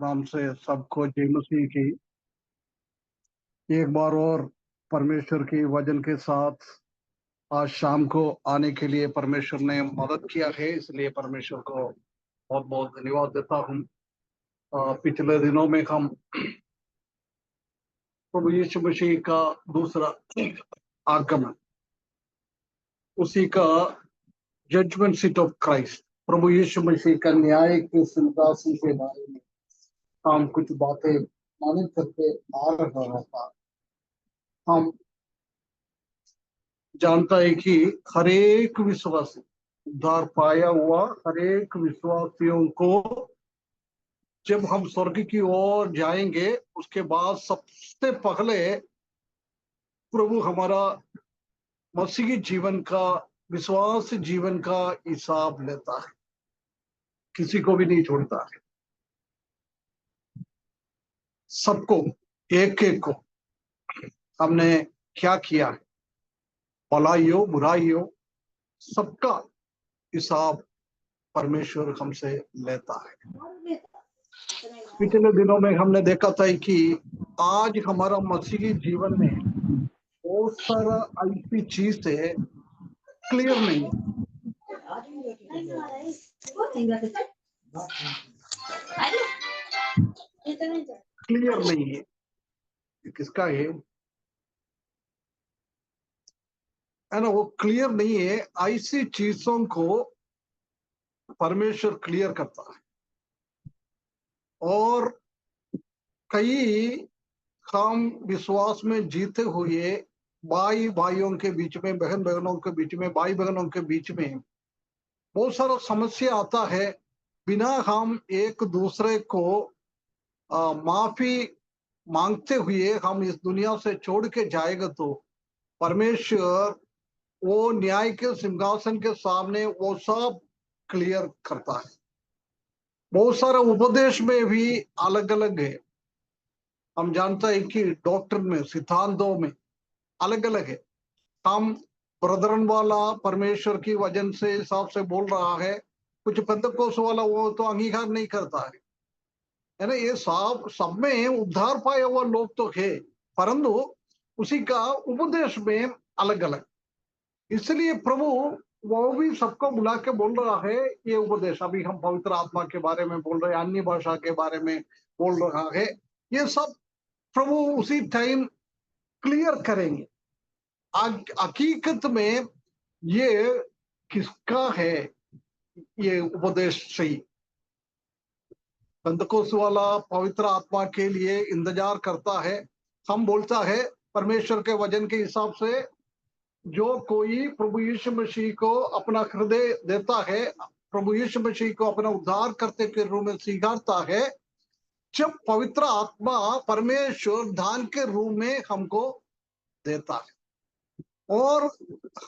नाम से सबको जय मसीह की। एक बार और परमेश्वर की वचन के साथ आज शाम को आने के लिए परमेश्वर ने मदद किया है, इसलिए परमेश्वर को बहुत बहुत धन्यवाद देता हूँ। पिछले दिनों में हम प्रभु यीशु मसीह का दूसरा आगमन, उसी का जजमेंट सीट ऑफ क्राइस्ट, प्रभु यीशु मसीह का न्याय के सिंहासन के बारे में हम कुछ बातें मालूम करके आ रहा था। हम जानता है कि हर एक विश्वासी, उद्धार पाया हुआ हर एक विश्वासियों को जब हम स्वर्ग की ओर जाएंगे, उसके बाद सबसे पहले प्रभु हमारा मसीही जीवन का, विश्वास जीवन का हिसाब लेता है, किसी को भी नहीं छोड़ता है। सबको, एक एक को हमने क्या किया है, भलाई हो बुराई हो, सबका हिसाब परमेश्वर हमसे लेता है। पिछले दिनों में हमने देखा था कि आज हमारा मसीही जीवन में बहुत सारा ऐसी चीज है क्लियर नहीं है। क्लियर नहीं है, किसका है ना, वो क्लियर नहीं है। ऐसी चीजों को परमेश्वर क्लियर करता है। और कई हम विश्वास में जीते हुए भाई भाइयों के बीच में, बहन बहनों के बीच में, भाई बहनों के बीच में बहुत सारा समस्या आता है। बिना हम एक दूसरे को माफी मांगते हुए हम इस दुनिया से छोड़ के जाएगा तो परमेश्वर वो न्याय के सिंहासन के सामने वो सब क्लियर करता है। बहुत सारा उपदेश में भी अलग अलग है। हम जानते हैं कि डॉक्टर में, सिद्धांतों में अलग अलग है। हम ब्रदरन वाला परमेश्वर की वजन से हिसाब से बोल रहा है, कुछ पेंतकोस वाला वो तो अंगीकार नहीं करता है ना। ये सब में उद्धार पाया हुआ लोग तो है, परंतु उसी का उपदेश में अलग अलग। इसलिए प्रभु वो भी सबको बुला के बोल रहा है ये उपदेश। अभी हम पवित्र आत्मा के बारे में बोल रहे हैं, अन्य भाषा के बारे में बोल रहा है, ये सब प्रभु उसी टाइम क्लियर करेंगे। हकीकत में ये किसका है, ये उपदेश सही। पेंतकोस वाला पवित्र आत्मा के लिए इंतजार करता है। हम बोलता है परमेश्वर के वचन के हिसाब से जो कोई प्रभु यीशु मसीह को अपना हृदय देता है, प्रभु यीशु मसीह को अपना उद्धार करते के रूप में स्वीकारता है, जब पवित्र आत्मा परमेश्वर दान के रूप में हमको देता है। और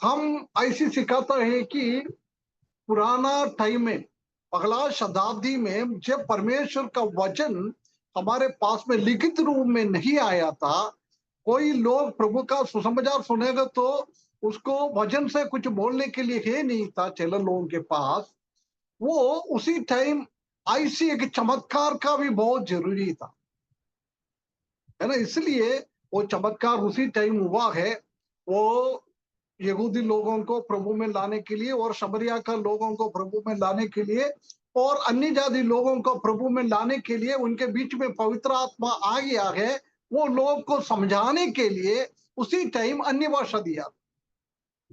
हम ऐसी सिखाता है कि पुराना टाइम में, पहला शताब्दी में जब परमेश्वर का वचन हमारे पास में लिखित रूप में नहीं आया था, कोई लोग प्रभु का सुसमाचार सुनेगा तो उसको वचन से कुछ बोलने के लिए है नहीं था चैनल लोगों के पास। वो उसी टाइम ऐसी एक चमत्कार का भी बहुत जरूरी था, है ना। इसलिए वो चमत्कार उसी टाइम हुआ है। वो यहूदी लोगों को प्रभु में लाने के लिए और शमरिया का लोगों को प्रभु में लाने के लिए और अन्य जाति लोगों को प्रभु में लाने के लिए उनके बीच में पवित्र आत्मा आ गया है। वो लोग को समझाने के लिए उसी टाइम अन्य भाषा दिया।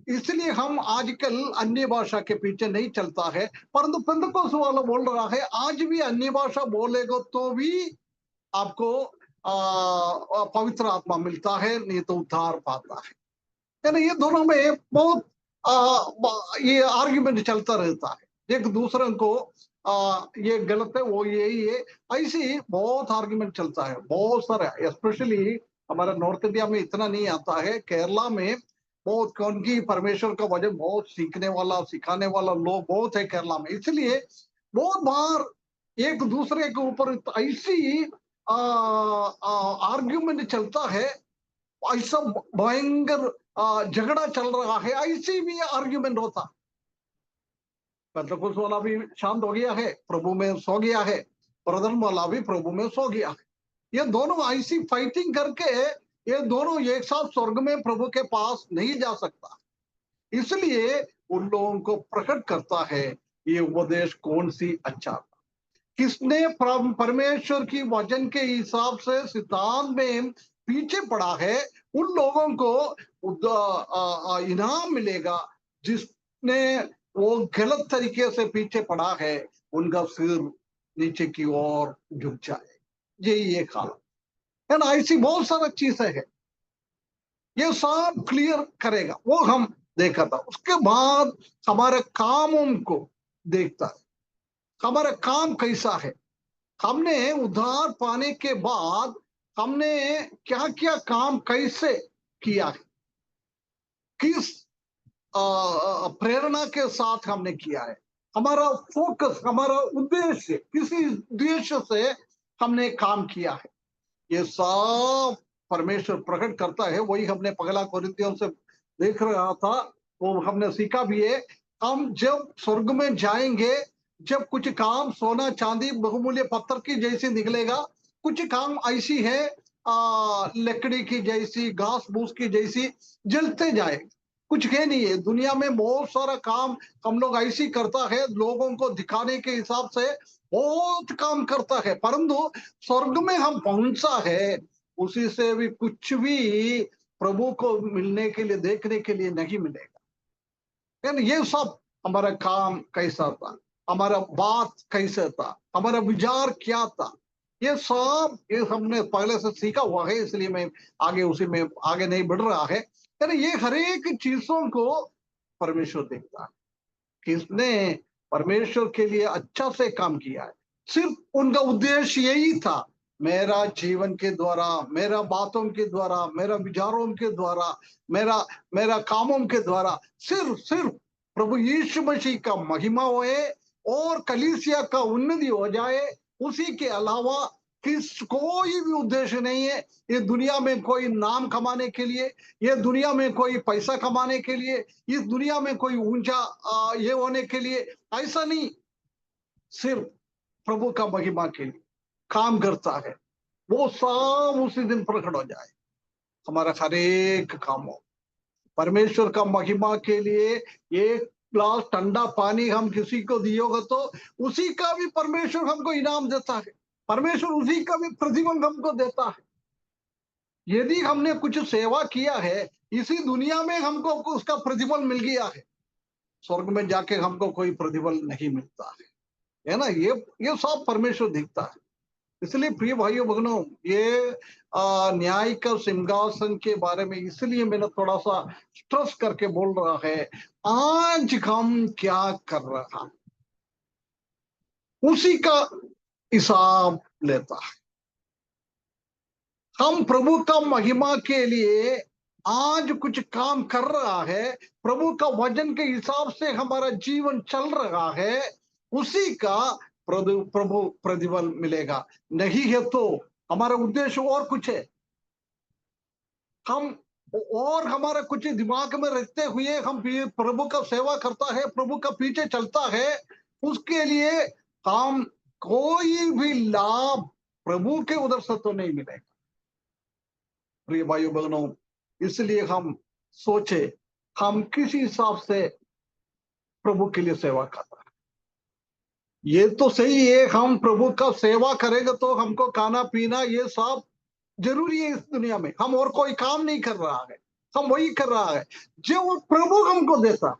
इसलिए हम आजकल अन्य भाषा के पीछे नहीं चलता है, परंतु पेंतकोस वाला बोल रहा है आज भी अन्य भाषा बोलेगा तो भी आपको पवित्र आत्मा मिलता है, नहीं तो उद्धार पाता है ना। ये दोनों में बहुत ये आर्ग्यूमेंट चलता रहता है, एक दूसरे को ये गलत है वो यही है, ऐसी बहुत आर्ग्यूमेंट चलता है। बहुत सारा, स्पेशली हमारा नॉर्थ इंडिया में इतना नहीं आता है, केरला में बहुत, क्योंकि परमेश्वर का वचन बहुत सीखने वाला, सिखाने वाला लोग बहुत है केरला में। इसलिए बहुत बार एक दूसरे के ऊपर ऐसी आर्ग्यूमेंट चलता है, ऐसा भयंकर झगड़ा चल रहा है, ऐसी भी आर्ग्यूमेंट होता। पेंतकोस वाला भी शांत हो गया है, प्रभु में सो गया है, ब्रदर वाला भी प्रभु में सो गया है। ये दोनों ऐसी फाइटिंग करके ये दोनों एक साथ स्वर्ग में प्रभु के पास नहीं जा सकता। इसलिए उन लोगों को प्रकट करता है ये उपदेश कौन सी अच्छा था। किसने परमेश्वर की वचन के हिसाब से सिद्धांत में पीछे पड़ा है, उन लोगों को इनाम मिलेगा। जिसने वो गलत तरीके से पीछे पड़ा है, उनका सिर नीचे की ओर झुक जाए। यही एक हाल है ना। ऐसी बहुत सारा चीजें है, ये सब क्लियर करेगा। वो हम देखा था। उसके बाद हमारे कामों को देखता है, हमारा काम कैसा है। हमने उद्धार पाने के बाद हमने क्या क्या काम कैसे किया है, किस प्रेरणा के साथ हमने किया है, हमारा फोकस, हमारा उद्देश्य, किसी उद्देश्य से हमने काम किया है, ये सब परमेश्वर प्रकट करता है। वही हमने पगला कोरिन्थियों से देख रहा था, वो हमने सीखा भी है। हम जब स्वर्ग में जाएंगे, जब कुछ काम सोना चांदी बहुमूल्य पत्थर की जैसी निकलेगा, कुछ काम ऐसी है लकड़ी की जैसी, घास फूस की जैसी जलते जाए। कुछ है नहीं है दुनिया में। बहुत सारा काम हम लोग ऐसी करता है, लोगों को दिखाने के हिसाब से बहुत काम करता है, परंतु स्वर्ग में हम पहुंचा है, उसी से भी कुछ भी प्रभु को मिलने के लिए, देखने के लिए नहीं मिलेगा। यानी ये सब हमारा काम कैसा था, हमारा बात कैसे था, हमारा विचार क्या था, ये सब ये हमने पहले से सीखा हुआ है। इसलिए मैं आगे उसी में आगे नहीं बढ़ रहा है। यानी ये हर एक चीजों को परमेश्वर देखता है। किसने परमेश्वर के लिए अच्छा से काम किया है, सिर्फ उनका उद्देश्य यही था, मेरा जीवन के द्वारा, मेरा बातों के द्वारा, मेरा विचारों के द्वारा, मेरा मेरा कामों के द्वारा सिर्फ सिर्फ प्रभु यीशु मसीह का महिमा होए और कलीसिया का उन्नति हो जाए। उसी के अलावा किस कोई भी उद्देश्य नहीं है। ये दुनिया में कोई नाम कमाने के लिए, ये दुनिया में कोई पैसा कमाने के लिए, इस दुनिया में कोई ऊंचा ये होने के लिए, ऐसा नहीं। सिर्फ प्रभु का महिमा के लिए काम करता है। वो सब उसी दिन प्रकट हो जाए। हमारा हर एक काम हो परमेश्वर का महिमा के लिए। एक ग्लास ठंडा पानी हम किसी को दियोगे तो उसी का भी परमेश्वर हमको इनाम देता है, परमेश्वर उसी का भी प्रतिफल हमको देता है। यदि हमने कुछ सेवा किया है, इसी दुनिया में हमको उसका प्रतिफल मिल गया है, स्वर्ग में जाके हमको कोई प्रतिफल नहीं मिलता है ना। ये सब परमेश्वर दिखता है। इसलिए प्रिय भाइयों बहनों, ये न्याय का सिंहासन के बारे में इसलिए मैंने थोड़ा सा स्ट्रेस करके बोल रहा है। आज हम क्या कर रहा है, उसी का हिसाब लेता है। हम प्रभु का महिमा के लिए आज कुछ काम कर रहा है, प्रभु का वचन के हिसाब से हमारा जीवन चल रहा है, उसी का प्रभु प्रतिफल मिलेगा। नहीं है तो हमारा उद्देश्य और कुछ है, हम और हमारा कुछ दिमाग में रखते हुए हम प्रभु का सेवा करता है, प्रभु का पीछे चलता है, उसके लिए हम कोई भी लाभ प्रभु के उधर से तो नहीं मिलेगा। प्रिय भाइयों बहनों, इसलिए हम सोचे हम किस हिसाब से प्रभु के लिए सेवा कर रहे हैं। ये तो सही है, हम प्रभु का सेवा करेंगे तो हमको खाना पीना ये सब जरूरी है। इस दुनिया में हम और कोई काम नहीं कर रहा है, हम वही कर रहा है जो वो प्रभु हमको देता,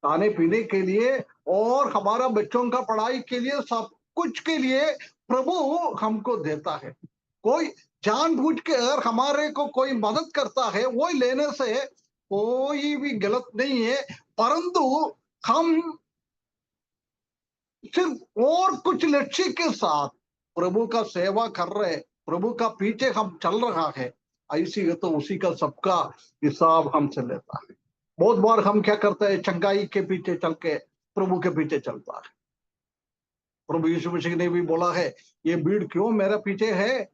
खाने पीने के लिए और हमारा बच्चों का पढ़ाई के लिए, सब कुछ के लिए प्रभु हमको देता है। कोई जानबूझ के अगर हमारे को कोई मदद करता है, वो लेने से कोई भी गलत नहीं है, परंतु हम सिर्फ और कुछ लक्ष्य के साथ प्रभु का सेवा कर रहे, प्रभु का पीछे हम चल रहा है, ऐसी है तो उसी का सबका हिसाब हमसे लेता है। बहुत बार हम क्या करते हैं, चंगाई के पीछे चल के प्रभु के पीछे चलता है। प्रभु यीशु मसीह ने भी बोला है, ये भीड़ क्यों मेरे पीछे है,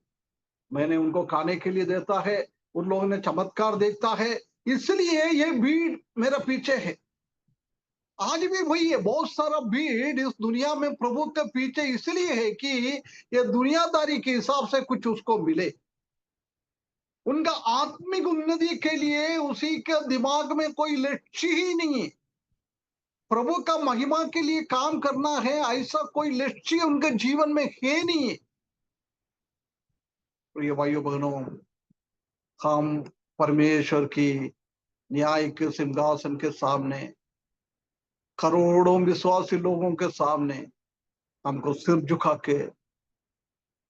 मैंने उनको खाने के लिए देता है, उन लोगों ने चमत्कार देखता है, इसलिए ये भीड़ मेरे पीछे है। आज भी वही है, बहुत सारा भीड़ इस दुनिया में प्रभु के पीछे इसलिए है कि ये दुनियादारी के हिसाब से कुछ उसको मिले। उनका आत्मिक उन्नति के लिए उसी के दिमाग में कोई लक्ष्य ही नहीं है। प्रभु का महिमा के लिए काम करना है, ऐसा कोई लक्ष्य उनके जीवन में है नहीं है। प्रिय भाइयों बहनों, हम परमेश्वर की न्याय के सिंहासन के सामने, करोड़ों विश्वासी लोगों के सामने हमको सिर झुका के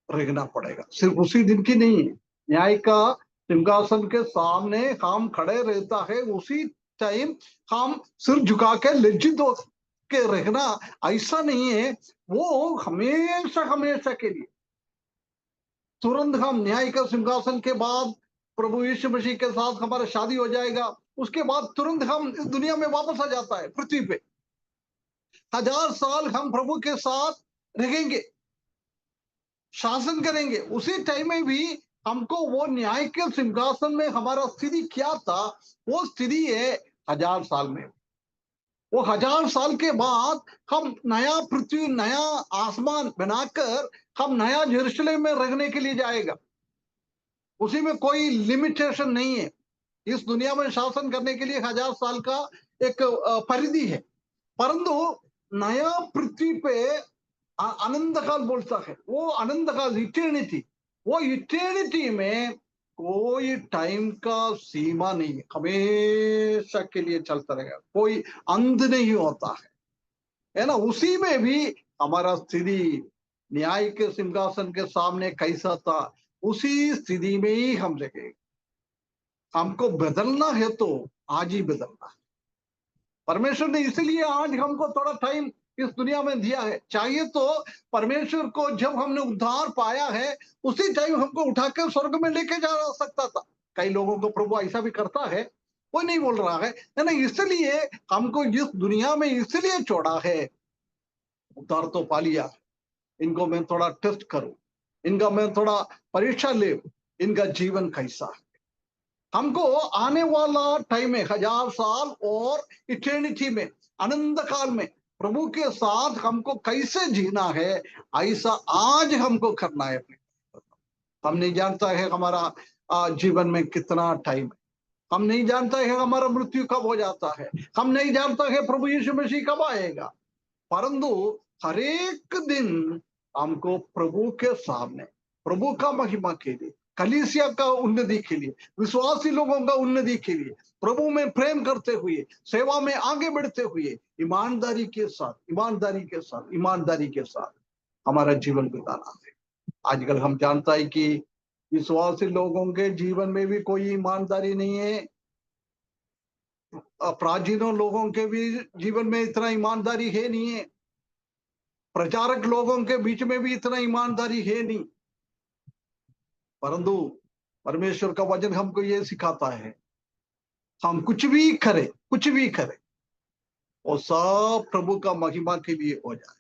रहना पड़ेगा। सिर्फ उसी दिन की नहीं, न्याय का सिंहासन के सामने हम खड़े रहता है, उसी टाइम हम सिर झुका के लज्जित हो के रहना ऐसा नहीं है। वो हमेशा हमेशा के लिए। तुरंत हम न्याय का सिंहासन के बाद प्रभु यीशु मसीह के साथ हमारा शादी हो जाएगा, उसके बाद तुरंत हम इस दुनिया में वापस आ जाता है पृथ्वी पे। 1000 साल हम प्रभु के साथ रहेंगे, शासन करेंगे। उसी टाइम में भी हमको वो न्याय के सिंहासन में हमारा स्थिति क्या था, वो स्थिति है 1000 साल में। वो 1000 साल के बाद हम नया पृथ्वी, नया आसमान बनाकर हम नया यरूशलेम में रहने के लिए जाएगा। उसी में कोई लिमिटेशन नहीं है। इस दुनिया में शासन करने के लिए 1000 साल का एक परिधि है, परंतु नया पृथ्वी पे अनंत काल बोलता है। वो अनंत काल, इटर्निटी, वो इटर्निटी में कोई टाइम का सीमा नहीं है, हमेशा के लिए चलता रहेगा, कोई अंत नहीं होता है ना। उसी में भी हमारा स्थिति न्याय के सिंहासन के सामने कैसा था, उसी स्थिति में ही हम रहेंगे। हमको बदलना है तो आज ही बदलना है। परमेश्वर ने इसलिए आज हमको थोड़ा टाइम इस दुनिया में दिया है। चाहिए तो परमेश्वर को जब हमने उद्धार पाया है उसी टाइम हमको उठाकर स्वर्ग में लेके जा सकता था। कई लोगों को प्रभु ऐसा भी करता है, कोई नहीं बोल रहा है ना। इसलिए हमको इस दुनिया में इसलिए छोड़ा है। उद्धार तो पा लिया, इनको मैं थोड़ा टेस्ट करूं, इनका मैं थोड़ा परीक्षा ले, इनका जीवन कैसा है। हमको आने वाला टाइम में 1000 साल और इटर्निटी में, अनंत काल में प्रभु के साथ हमको कैसे जीना है, ऐसा आज हमको करना है। हम नहीं जानता है हमारा जीवन में कितना टाइम है, हम नहीं जानता है हमारा मृत्यु कब हो जाता है, हम नहीं जानता है प्रभु यीशु मसीह कब आएगा। परंतु हर एक दिन हमको प्रभु के सामने, प्रभु का महिमा के लिए, कलीसिया का उन्नति के लिए, विश्वासी लोगों का उन्नति के लिए, प्रभु में प्रेम करते हुए, सेवा में आगे बढ़ते हुए, ईमानदारी के साथ, ईमानदारी के साथ, ईमानदारी के साथ हमारा जीवन बिताना है। आजकल हम जानता है कि विश्वासी लोगों के जीवन में भी कोई ईमानदारी नहीं है। प्राचीनों लोगों के भी जीवन में इतना ईमानदारी है नहीं है। प्रचारक लोगों के बीच में भी इतना ईमानदारी है नहीं। परंतु परमेश्वर का वचन हमको ये सिखाता है, हम कुछ भी करें, कुछ भी करें, वो सब प्रभु का महिमा के लिए हो जाए,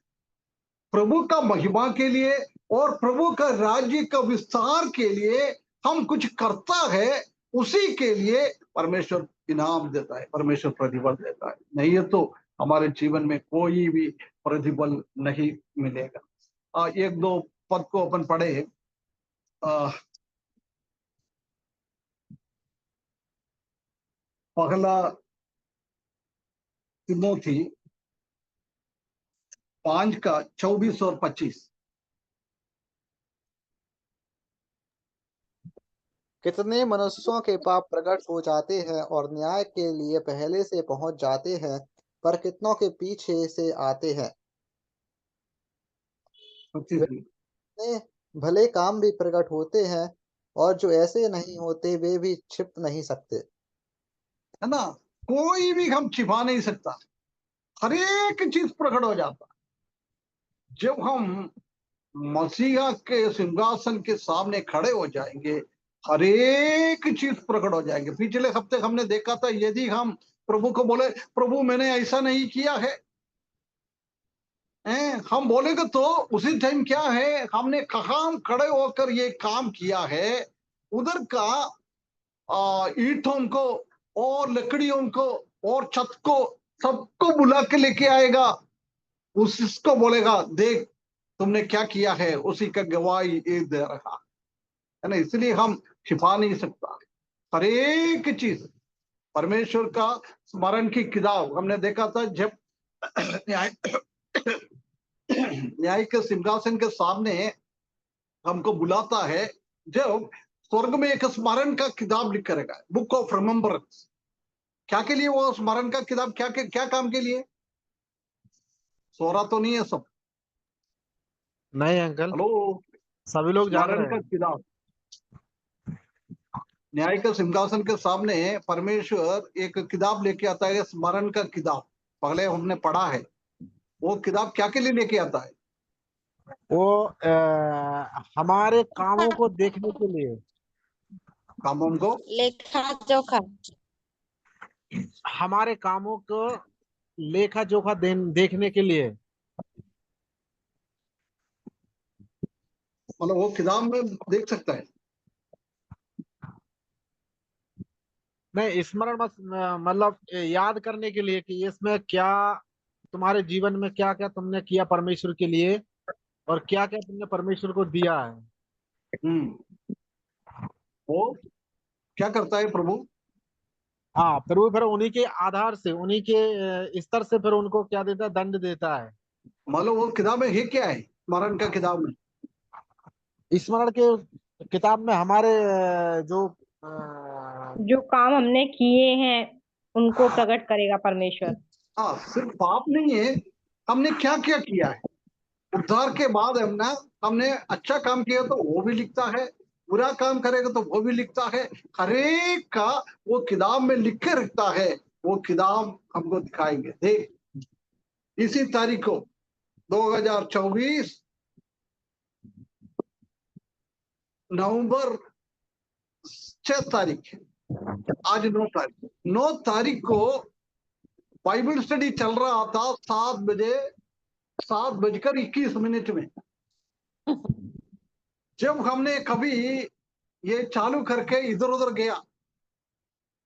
प्रभु का महिमा के लिए और प्रभु का राज्य का विस्तार के लिए हम कुछ करता है, उसी के लिए परमेश्वर इनाम देता है, परमेश्वर प्रतिफल देता है। नहीं है तो हमारे जीवन में कोई भी प्रतिफल नहीं मिलेगा। एक दो पद को अपन पढ़े। पहला तिमोथी 5 का 24 और 25। कितने मनुष्यों के पाप प्रकट हो जाते हैं और न्याय के लिए पहले से पहुंच जाते हैं, पर कितनों के पीछे से आते हैं। वे कितने भले काम भी प्रकट होते हैं, और जो ऐसे नहीं होते वे भी छिप नहीं सकते। है ना, कोई भी हम छिपा नहीं सकता, हर एक चीज प्रकट हो जाता। जब हम मसीहा के सिंहासन के सामने खड़े हो जाएंगे, हर एक चीज प्रकट हो जाएंगे। पिछले हफ्ते हमने देखा था, यदि हम प्रभु को बोले प्रभु मैंने ऐसा नहीं किया है, हम बोलेंगे तो उसी टाइम क्या है, हमने कहाँ खड़े होकर ये काम किया है, उधर का ईंटों को और लकड़ियों को और छत को सबको बुला के लेके आएगा, उसको बोलेगा देख तुमने क्या किया है, उसी का गवाही ये दे रहा है ना। इसलिए हम छिपा नहीं सकता हर एक चीज। परमेश्वर का स्मरण की किताब हमने देखा था जब न्याय न्याय के सिंहासन के सामने हमको बुलाता है, जब स्वर्ग में एक स्मरण का किताब लिख करेगा, बुक ऑफ रिमेम्बरेंस। क्या के लिए वो स्मरण का किताब, क्या काम के लिए? सोरा तो नहीं है सब? नहीं अंकल, हेलो, सभी लोग जाग स्मरण रहे का हैं। किताब। न्याय के सिंहासन के सामने परमेश्वर एक किताब लेके आता है, स्मरण का किताब। पहले हमने पढ़ा है, वो किताब क्या के लिए लेके आता है? वो हमारे कामों को देखने के लिए, कामों को, लेखा जोखा। हमारे कामों को लेखा जोखा देखने के लिए। मतलब वो किताब में देख सकता है। नहीं, स्मरण मतलब याद करने के लिए कि इसमें क्या, तुम्हारे जीवन में क्या क्या तुमने किया परमेश्वर के लिए, और क्या क्या तुमने परमेश्वर को दिया है। हम्म। वो क्या करता है प्रभु? हाँ, फिर वो फिर उन्हीं के आधार से, उन्हीं के स्तर से फिर उनको क्या देता है, दंड देता है। मतलब वो किताब में है क्या है, स्मरण का किताब में? स्मरण के किताब में हमारे जो जो काम हमने किए हैं उनको प्रकट करेगा परमेश्वर। हाँ, सिर्फ पाप नहीं है, हमने क्या क्या किया है उद्धार के बाद। हमने अच्छा काम किया तो वो भी लिखता है, बुरा काम करेगा तो वो भी लिखता है। हरेक का वो किताब में लिख के रखता है। वो किताब हमको दिखाएंगे, देख इसी तारीख को 2024 नवंबर 6 तारीख, आज 9 तारीख, 9 तारीख को बाइबल स्टडी चल रहा था 7 बजे, 7:21 में। जब हमने कभी ये चालू करके इधर उधर गया,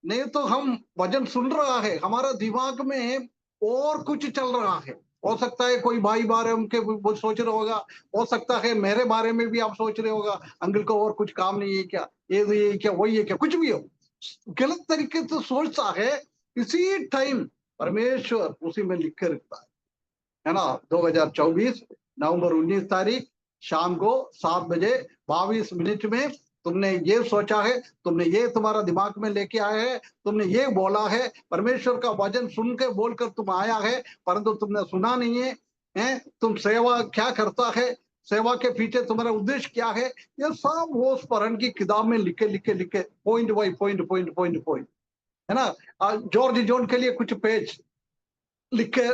नहीं तो हम वचन सुन रहा है, हमारा दिमाग में और कुछ चल रहा है। हो सकता है कोई भाई बारे उनके वो सोच रहा होगा, हो सकता है मेरे बारे में भी आप सोच रहे होगा, अंकल को और कुछ काम नहीं है क्या, ये क्या वही है क्या, कुछ भी हो, गलत तरीके से सोचता है। इसी टाइम परमेश्वर उसी में लिख के रखता है ना। 2024 नवंबर 19 तारीख शाम को 7:22 में तुमने ये सोचा है, तुमने ये तुम्हारा दिमाग में लेके आया है, तुमने ये बोला है, परमेश्वर का वचन सुन के बोलकर तुम आया है, परंतु तुमने सुना नहीं है, तुम सेवा क्या करता है, सेवा के पीछे तुम्हारा उद्देश्य क्या है, ये सब वो स्मरण की किताब में लिखे लिखे लिखे, point by point point point point, है ना। जॉर्ज जॉन के लिए कुछ पेज लिखे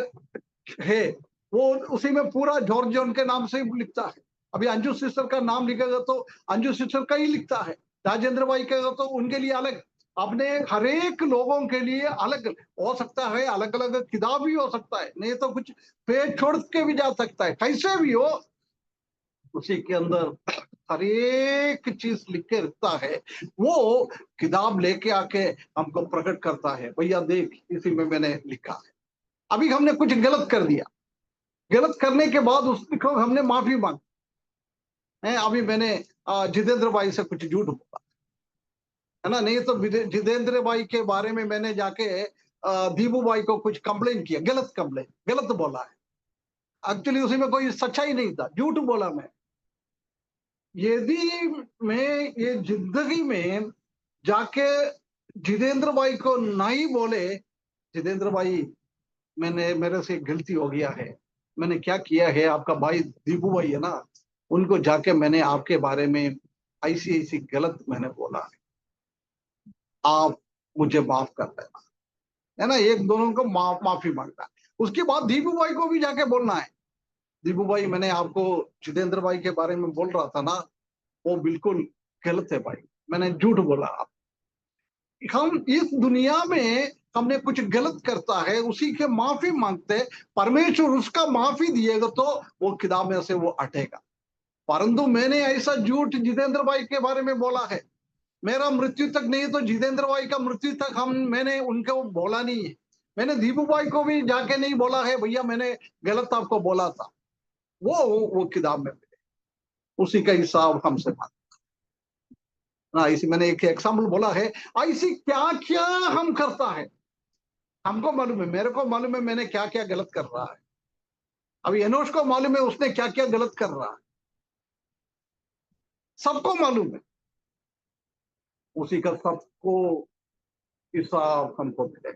है, वो उसी में पूरा जॉर्ज जॉन के नाम से ही लिखता है। अभी अंजू सिस्टर का नाम लिखेगा तो अंजू सिस्टर का ही लिखता है, राजेंद्र भाई का तो उनके लिए अलग, अपने हरेक लोगों के लिए अलग हो सकता है, अलग अलग किताब भी हो सकता है, नहीं तो कुछ पेज छोड़ के भी जा सकता है, कैसे भी हो उसी के अंदर हर एक चीज लिख के रखता है। वो किताब लेके आके हमको प्रकट करता है, भैया देख इसी में मैंने लिखा है। अभी हमने कुछ गलत कर दिया, गलत करने के बाद उसको हमने माफी मांगी है। अभी मैंने जितेंद्र भाई से कुछ झूठ बोला है ना, नहीं तो जितेंद्र भाई के बारे में मैंने जाके दीपू भाई को कुछ कंप्लेन किया, गलत कंप्लेन, गलत बोला है। एक्चुअली उसी में कोई सच्चाई नहीं था, झूठ बोला मैं। यदि मैं ये जिंदगी में जाके जितेंद्र भाई को नहीं बोले, जितेंद्र भाई मैंने, मेरे से गलती हो गया है, मैंने क्या किया है, आपका भाई दीपू भाई है ना, उनको जाके मैंने आपके बारे में ऐसी ऐसी गलत मैंने बोला है, आप मुझे माफ कर देना, है ना। एक दोनों को माफी मांगना है। उसके बाद दीपू भाई को भी जाके बोलना है, दीपू भाई मैंने आपको जितेंद्र भाई के बारे में बोल रहा था ना, वो बिल्कुल गलत है भाई, मैंने झूठ बोला। हम इस दुनिया में हमने कुछ गलत करता है, उसी के माफी मांगते, परमेश्वर उसका माफी दिएगा तो वो किताब में से वो हटेगा। परंतु मैंने ऐसा झूठ जितेंद्र भाई के बारे में बोला है, मेरा मृत्यु तक नहीं तो जितेंद्र भाई का मृत्यु तक मैंने उनको बोला नहीं है, मैंने दीपू भाई को भी जाके नहीं बोला है भैया मैंने गलत आपको बोला था, वो किताब में मिले, उसी का हिसाब हमसे मांगे ना। इसी मैंने एक एग्जाम्पल बोला है, ऐसी क्या क्या हम करता है, हमको मालूम है, मेरे को मालूम है मैंने क्या क्या गलत कर रहा है, अभी एनोश को मालूम है उसने क्या क्या गलत कर रहा है, सबको मालूम है, उसी का सबको हिसाब हमको मिले।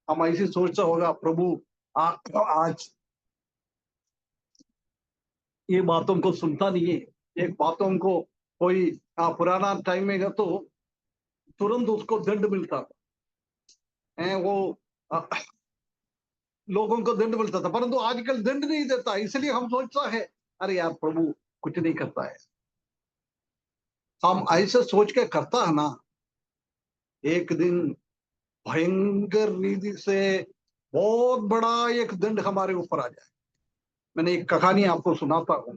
हम ऐसी सोचता होगा प्रभु आज ये बातों को सुनता नहीं है, एक बातों को कोई पुराना टाइम में गया तो तुरंत उसको दंड मिलता था, वो आ, लोगों को दंड मिलता था, परंतु आजकल दंड नहीं देता, इसलिए हम सोचता है अरे यार प्रभु कुछ नहीं करता है। हम ऐसे सोच के करता है ना, एक दिन भयंकर रीति से बहुत बड़ा एक दंड हमारे ऊपर आ जाए। मैंने एक कहानी आपको सुनाता हूं,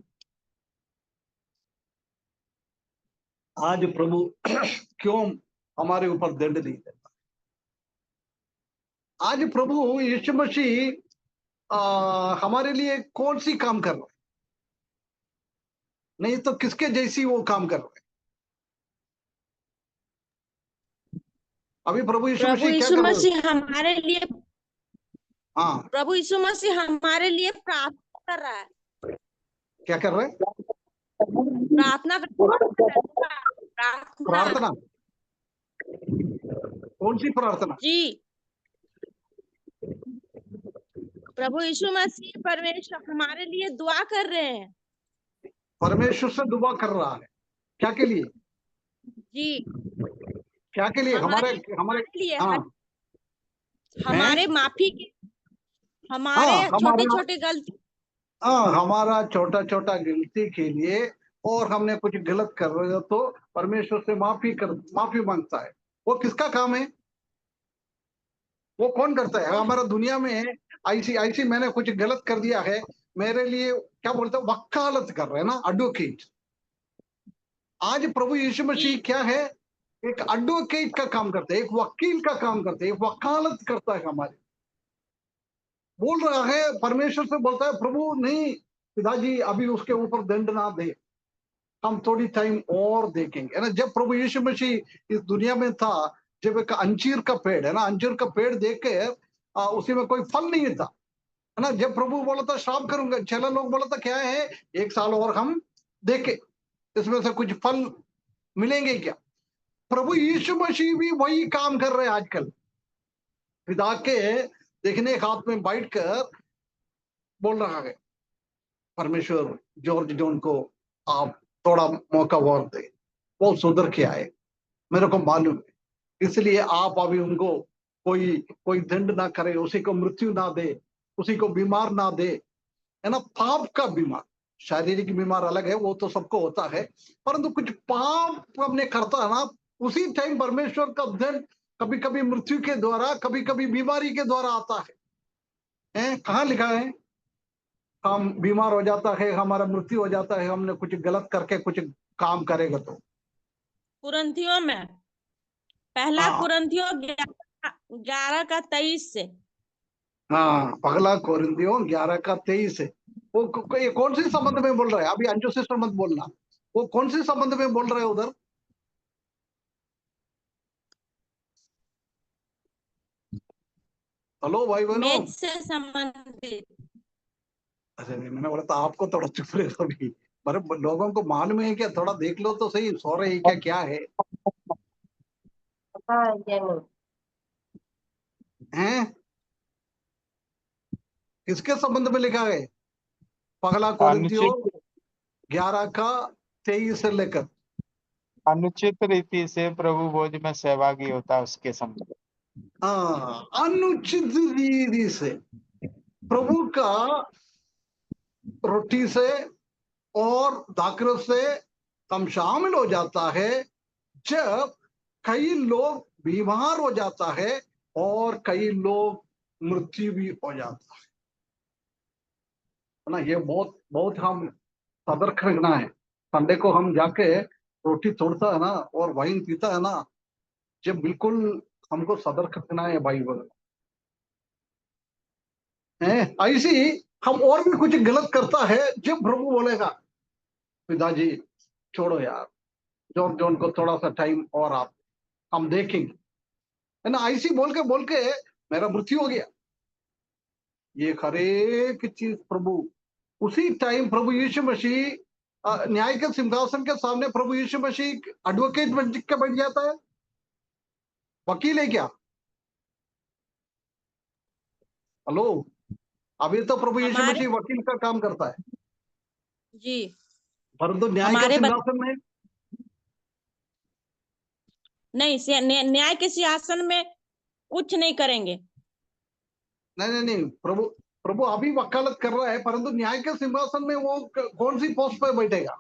आज प्रभु क्यों हमारे ऊपर दंड नहीं देता। आज प्रभु यीशु मसीह हमारे लिए कौन सी काम कर रहा है, नहीं तो किसके जैसी वो काम कर रहा है। अभी प्रभु यीशु प्रभु मसीह क्या यीशु कर रहे मसीह हमारे लिए हाँ प्रभु यीशु मसीह हमारे लिए प्रार्थना कर रहा है, क्या कर रहे हैं? प्रार्थना प्रार्थना, कौन सी प्रार्थना? जी, प्रभु यीशु मसीह परमेश्वर हमारे लिए दुआ कर रहे हैं परमेश्वर से दुआ कर रहा है, क्या के लिए? जी, क्या के लिए? हमारे लिए हाँ हमारे माफी के, हमारे छोटे छोटे गलती, हमारा छोटा छोटा गलती के लिए, और हमने कुछ गलत कर रहे हो तो परमेश्वर से माफी मांगता है। वो किसका काम है? वो कौन करता है? हमारा दुनिया में ऐसी ऐसी मैंने कुछ गलत कर दिया है, मेरे लिए क्या बोलते हैं, वकालत कर रहे हैं ना, एडवोकेट। आज प्रभु यीशु मसीह क्या है? एक एडवोकेट का काम करते हैं, एक वकील का काम करते हैं, एक वकालत करता है हमारे, बोल रहा है परमेश्वर से, बोलता है प्रभु नहीं पिताजी अभी उसके ऊपर दंड ना दे, हम थोड़ी टाइम और देखेंगे, है ना। जब प्रभु यीशु मसीह इस दुनिया में था, जब एक अंजीर का पेड़ है ना, अंजीर का पेड़ देख के उसी में कोई फल नहीं था, है ना। जब प्रभु बोला था श्राप करूंगा, 6 लोग बोला था क्या है, 1 साल और हम देखे इसमें से कुछ फल मिलेंगे क्या। प्रभु यीशु मसीह भी वही काम कर रहे हैं आजकल, पिता के देखने हाथ में बैठकर बोल रहा है परमेश्वर जॉर्ज जॉन को आप थोड़ा मौका और दे, वो सुधर के आए, मेरे को मालूम है, इसलिए आप अभी उनको कोई कोई दंड ना करे, उसी को मृत्यु ना दे, उसी को बीमार ना दे, है ना। पाप का बीमार, शारीरिक बीमार अलग है, वो तो सबको होता है, परंतु कुछ पाप हमने करता है ना, उसी टाइम परमेश्वर का दंड कभी कभी मृत्यु के द्वारा, कभी कभी बीमारी के द्वारा आता है। कहाँ लिखा है? हम बीमार हो जाता है, हमारा मृत्यु हो जाता है, हमने कुछ गलत करके कुछ काम करेगा तो। कुरिन्थियों में पहला कुरिन्थियों 11:23 से, हाँ पगला कोरिन्थियों 11:23 है। वो कौन सी संबंध में बोल रहा है? अभी अंजू सिस्टर मत बोलना, वो कौन सी संबंध में बोल रहा है उधर? हेलो भाई बहनों, मेज से संबंधित। अरे मैंने बोला था आपको थोड़ा चुप रहे अभी, पर लोगों को मालूम है क्या, थोड़ा देख लो तो सही, सो रहे क्या क्या है? हैं किसके संबंध में लिखा है? पगला कोरिन्थियों 11:23 से लेकर। अनुचित रीति से प्रभु भोज में सहभागी होता है उसके संबंध। अनुचित रीति से प्रभु का रोटी से और दाखरस से हम शामिल हो जाता है जब कई लोग बीमार हो जाता है और कई लोग मृत्यु भी हो जाता है ना। ये बहुत बहुत हम सतर्क रखना है। संडे को हम जाके रोटी तोड़ता है ना और वाइन पीता है ना, जब बिल्कुल हमको सतर्क रखना है भाई बहन। हैं, ऐसी हम और भी कुछ गलत करता है, जब प्रभु बोलेगा पिताजी छोड़ो यार, जॉन जॉन को थोड़ा सा टाइम और आप हम देखेंगे, है ना, ऐसी बोल के मेरा मृत्यु हो गया। ये हर एक चीज प्रभु उसी टाइम प्रभु यीशु मसीह न्याय के सिंहासन के सामने प्रभु यीशु मसीह एडवोकेट बन के बैठ जाता है। वकील है क्या? हेलो, अभी तो प्रभु यीशु हमारे मसीह वकील का काम करता है, जी परंतु न्याय के हमारे सिंहासन में नहीं, न्याय के सिंहासन में कुछ नहीं करेंगे। नहीं, प्रभु प्रभु अभी वकालत कर रहा है, परंतु न्याय के सिंहासन में वो कौन सी पोस्ट पे बैठेगा?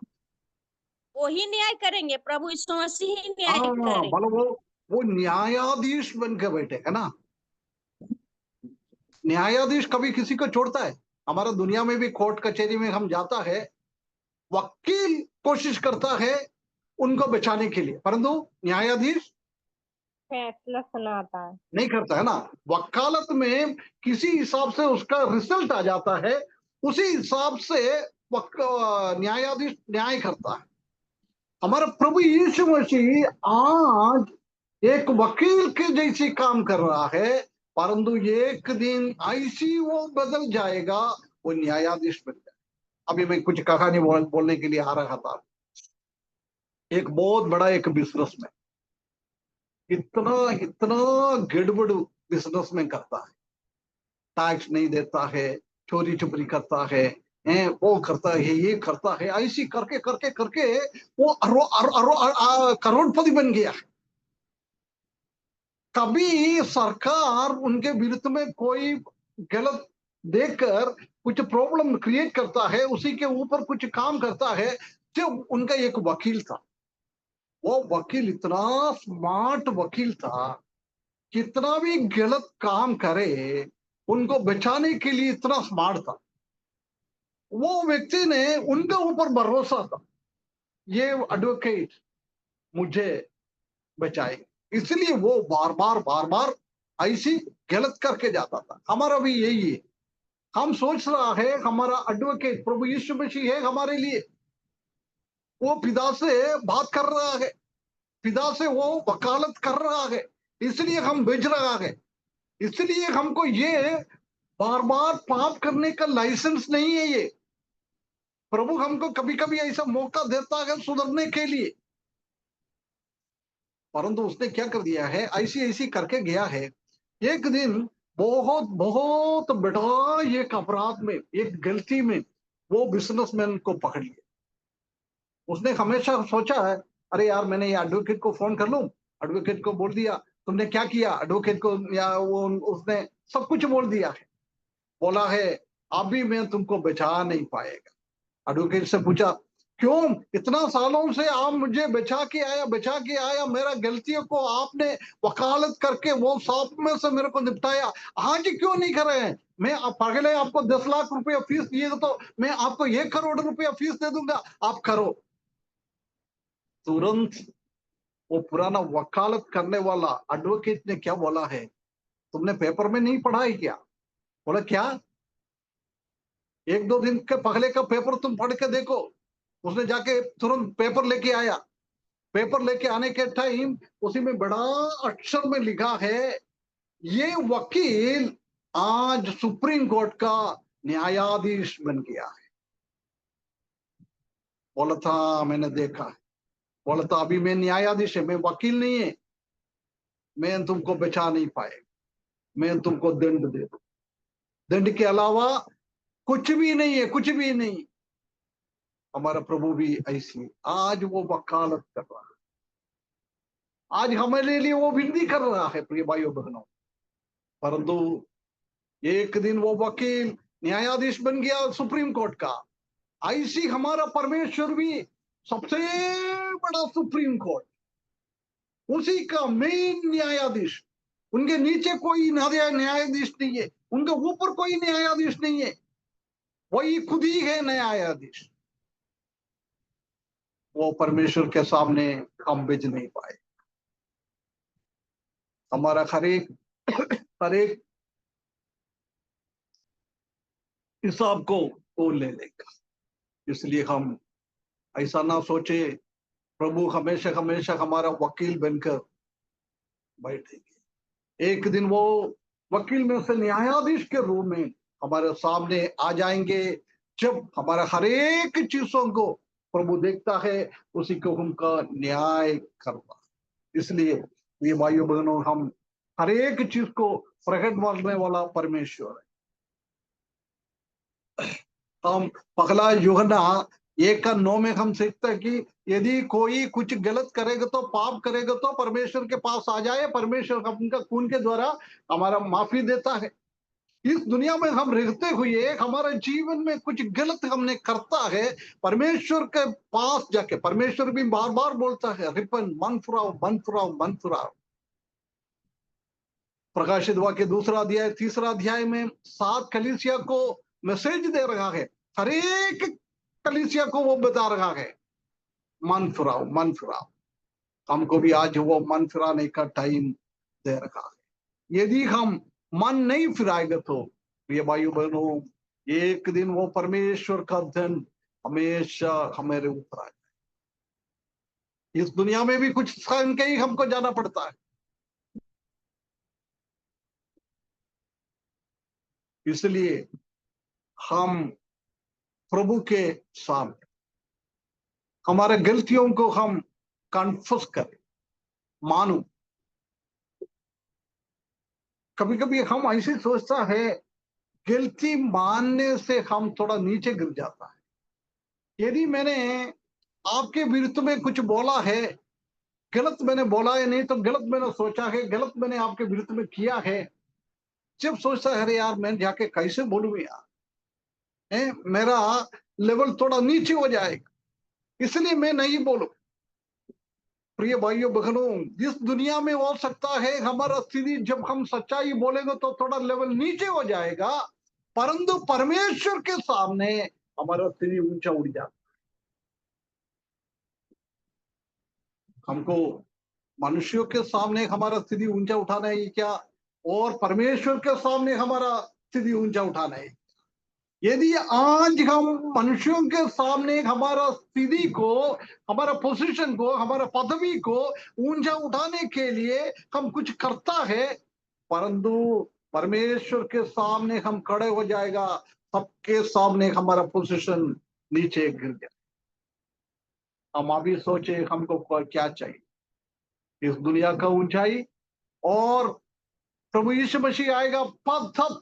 वही न्याय करेंगे, प्रभु यीशु मसीह ही न्याय हाँ, करेंगे। मतलब वो न्यायाधीश बन के बैठेगा ना। न्यायाधीश कभी किसी को छोड़ता है? हमारा दुनिया में भी कोर्ट कचहरी में हम जाता है, वकील कोशिश करता है उनको बचाने के लिए, परंतु न्यायाधीश फैसला सुनाता है। नहीं करता है ना। वकालत में किसी हिसाब से उसका रिजल्ट आ जाता है, उसी हिसाब से न्यायाधीश न्याय करता है। हमारा प्रभु यीशु मसीह आज एक वकील के जैसी काम कर रहा है, परंतु एक दिन ऐसी वो बदल जाएगा, वो न्यायाधीश बन जाएगा। अभी मैं कुछ कहानी बोलने के लिए आ रहा था। एक बहुत बड़ा एक बिजनेस में इतना इतना गड़बड़ बिजनेस में करता है, टैक्स नहीं देता है, चोरी चुपरी करता है, वो करता है, ये करता है, ऐसी करके करके करके वो करोड़पति बन गया। कभी सरकार उनके विरुद्ध में कोई गलत देखकर कुछ प्रॉब्लम क्रिएट करता है, उसी के ऊपर कुछ काम करता है। जब उनका एक वकील था, वो वकील इतना स्मार्ट वकील था, कितना भी गलत काम करे उनको बचाने के लिए इतना स्मार्ट था। वो व्यक्ति ने उनके ऊपर भरोसा था, ये एडवोकेट मुझे बचाएंगे, इसलिए वो बार बार ऐसी गलत करके जाता था। हमारा भी यही है, हम सोच रहा है हमारा एडवोकेट प्रभु यीशु मसीह है हमारे लिए, वो पिता से बात कर रहा है, पिता से वो वकालत कर रहा है, इसलिए हम भेज रहा है। इसलिए हमको ये बार बार पाप करने का लाइसेंस नहीं है। ये प्रभु हमको कभी कभी ऐसा मौका देता है सुधरने के लिए, परंतु उसने क्या कर दिया है, ऐसी ऐसी करके गया है। एक दिन बहुत बहुत बड़ा एक अपराध में, एक गलती में वो बिजनेसमैन को पकड़ लिया। उसने हमेशा सोचा है, अरे यार मैंने ये एडवोकेट को फोन कर लूं, एडवोकेट को बोल दिया तुमने क्या किया, एडवोकेट को या वो उसने सब कुछ बोल दिया है, बोला है अभी मैं तुमको बचा नहीं पाएगा। एडवोकेट से पूछा क्यों, इतना सालों से आप मुझे बचा के आया, मेरा गलतियों को आपने वकालत करके वो सब में से मेरे को निपटाया, आज क्यों नहीं कर रहे हैं? मैं पहले आपको 10 लाख रुपया फीस दिए तो मैं आपको 1 करोड़ रुपया फीस दे दूंगा, आप करो। तुरंत वो पुराना वकालत करने वाला एडवोकेट ने क्या बोला है, तुमने पेपर में नहीं पढ़ा है क्या? बोला क्या? 1-2 दिन के पहले का पेपर तुम पढ़ के देखो। उसने जाके तुरंत पेपर लेके आया। पेपर लेके आने के टाइम उसी में बड़ा अक्षर में लिखा है, ये वकील आज सुप्रीम कोर्ट का न्यायाधीश बन गया है। बोला था मैंने देखा है, बोला था अभी मैं न्यायाधीश है, मैं वकील नहीं है, मैं तुमको बचा नहीं पाएगा, मैं तुमको दंड दे दूं, दंड के अलावा कुछ भी नहीं है, कुछ भी नहीं। हमारा प्रभु भी ऐसी आज वो वकालत कर रहा है, आज हमारे लिए वो विनती कर रहा है प्रिय भाइयों बहनों। परंतु एक दिन वो वकील न्यायाधीश बन गया सुप्रीम कोर्ट का। ऐसी हमारा परमेश्वर भी सबसे बड़ा सुप्रीम कोर्ट, उसी का मेन न्यायाधीश। उनके नीचे कोई न्यायाधीश नहीं है, उनके ऊपर कोई न्यायाधीश नहीं है, वही खुद ही है न्यायाधीश। वो परमेश्वर के सामने हम बेच नहीं पाए। हमारा हर एक हिसाब को वो ले लेगा। इसलिए हम ऐसा ना सोचे प्रभु हमेशा हमेशा हमारा वकील बनकर बैठेंगे। एक दिन वो वकील में से न्यायाधीश के रूप में हमारे सामने आ जाएंगे, जब हमारा हर एक चीजों को प्रभु देखता है, उसी को उनका न्याय करता। इसलिए ये भाइयों बहनों, हम हर एक चीज को प्रकट करने वाला परमेश्वर है। हम पहला यूहन्ना 1:9 में हम सीखते हैं कि यदि कोई कुछ गलत करेगा तो पाप करेगा तो परमेश्वर के पास आ जाए, परमेश्वर उनका खून के द्वारा हमारा माफी देता है। इस दुनिया में हम रहते हुए हमारे जीवन में कुछ गलत हमने करता है, परमेश्वर के पास जाके परमेश्वर भी बार बार बोलता है, रिपन, मन फुराओ, मन फुराओ, मन फुराओ। प्रकाशित वाक्य 2 अध्याय 3 अध्याय में 7 कलीसिया को मैसेज दे रहा है, हर एक कलीसिया को वो बता रहा है, मन फिराओ, मन फिराओ। हमको भी आज वो मन फिराने का टाइम दे रखा है। यदि हम मन नहीं फिराएंगे तो प्रिय भाइयों बहनों, एक दिन वो परमेश्वर का धन हमेशा हमारे ऊपर आएगा। इस दुनिया में भी कुछ सहन के ही हमको जाना पड़ता है। इसलिए हम प्रभु के सामने हमारे गलतियों को हम कन्फेस करें, मानो। कभी कभी हम ऐसे सोचता है, गलती मानने से हम थोड़ा नीचे गिर जाता है। यदि मैंने आपके विरुद्ध में कुछ बोला है, गलत मैंने बोला है, नहीं तो गलत मैंने सोचा है, गलत मैंने आपके विरुद्ध में किया है, जब सोचता है अरे यार मैं जाके कैसे बोलूं यार, मेरा लेवल थोड़ा नीचे हो जाएगा, इसलिए मैं नहीं बोलूं। प्रिय भाइयों बहनों, इस दुनिया में हो सकता है हमारा स्थिति जब हम सच्चाई बोलेंगे तो थोड़ा लेवल नीचे हो जाएगा, परंतु परमेश्वर के सामने हमारा स्थिति ऊंचा उड़ जाता। हमको मनुष्यों के सामने हमारा स्थिति ऊंचा उठाना है क्या, और परमेश्वर के सामने हमारा स्थिति ऊंचा उठाना है। यदि आज हम मनुष्यों के सामने हमारा स्थिति को, हमारा पोजीशन को, हमारा पदवी को ऊंचा उठाने के लिए हम कुछ करता है, परंतु परमेश्वर के सामने हम खड़े हो जाएगा, सबके सामने हमारा पोजीशन नीचे गिर जाए। हम अभी सोचे हमको क्या चाहिए, इस दुनिया का ऊंचाई, और प्रभु यीशु मसीह आएगा तब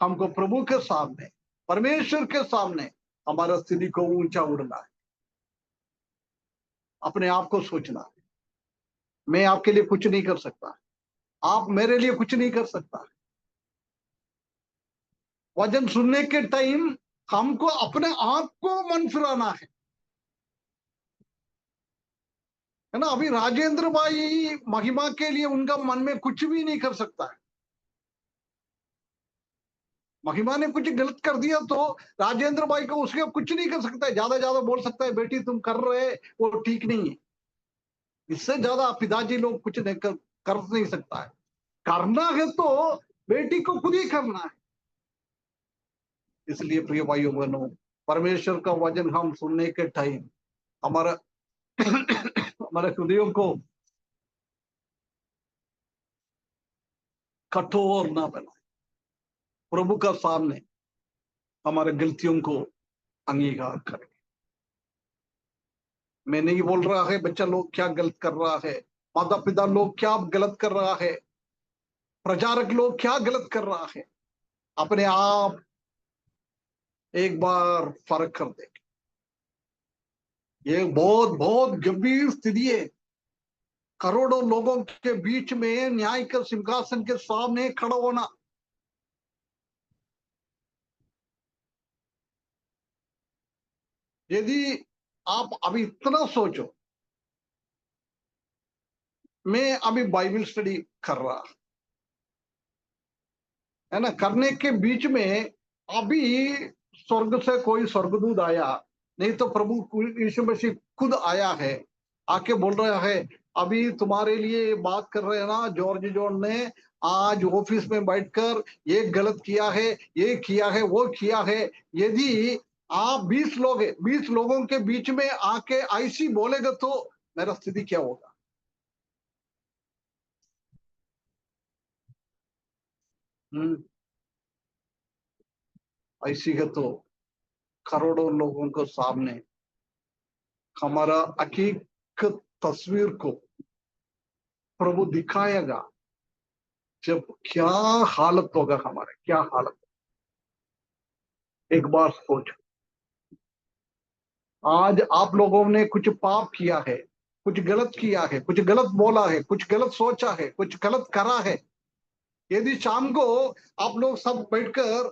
हमको प्रभु के सामने, परमेश्वर के सामने हमारा स्थिति को ऊंचा उड़ना है। अपने आप को सोचना है, मैं आपके लिए कुछ नहीं कर सकता, आप मेरे लिए कुछ नहीं कर सकता। वचन सुनने के टाइम हमको अपने आप को मन फिराना है ना। अभी राजेंद्र भाई महिमा के लिए उनका मन में कुछ भी नहीं कर सकता है। महिमा ने कुछ गलत कर दिया तो राजेंद्र भाई को उसके कुछ नहीं कर सकता है, ज्यादा बोल सकता है बेटी तुम कर रहे वो ठीक नहीं है। इससे ज्यादा पिताजी लोग कुछ नहीं कर नहीं सकता है। करना है तो बेटी को खुद ही करना है। इसलिए प्रिय भाइयों बहनों, परमेश्वर का वचन हम सुनने के टाइम हमारा हमारे हृदयों को कठोर ना बनाए, प्रभु का सामने हमारे गलतियों को अंगीकार करें। मैं नहीं बोल रहा है बच्चा लोग क्या गलत कर रहा है, माता पिता लोग क्या गलत कर रहा है, प्रचारक लोग क्या गलत कर रहा है। अपने आप एक बार फर्क कर दें। ये बहुत बहुत गंभीर स्थिति है। करोड़ों लोगों के बीच में न्याय के सिंहासन के सामने खड़ा होना। यदि आप अभी इतना सोचो, मैं अभी बाइबल स्टडी कर रहा है ना, करने के बीच में अभी स्वर्ग से कोई स्वर्गदूत आया, नहीं तो प्रभु यीशु मसीह खुद आया है, आके बोल रहा है अभी तुम्हारे लिए बात कर रहे हैं ना, जॉर्ज जॉन ने आज ऑफिस में बैठकर ये गलत किया है, ये किया है, वो किया है। यदि आप 20 लोग हैं, 20 लोगों के बीच में आके ऐसी बोलेगा तो मेरा स्थिति क्या होगा? ऐसी है तो करोड़ों लोगों को सामने हमारा हकीकत तस्वीर को प्रभु दिखाएगा। जब क्या हालत होगा हमारे, क्या हालत। एक बार सोच, आज आप लोगों ने कुछ पाप किया है, कुछ गलत किया है, कुछ गलत बोला है, कुछ गलत सोचा है, कुछ गलत करा है। यदि शाम को आप लोग सब बैठकर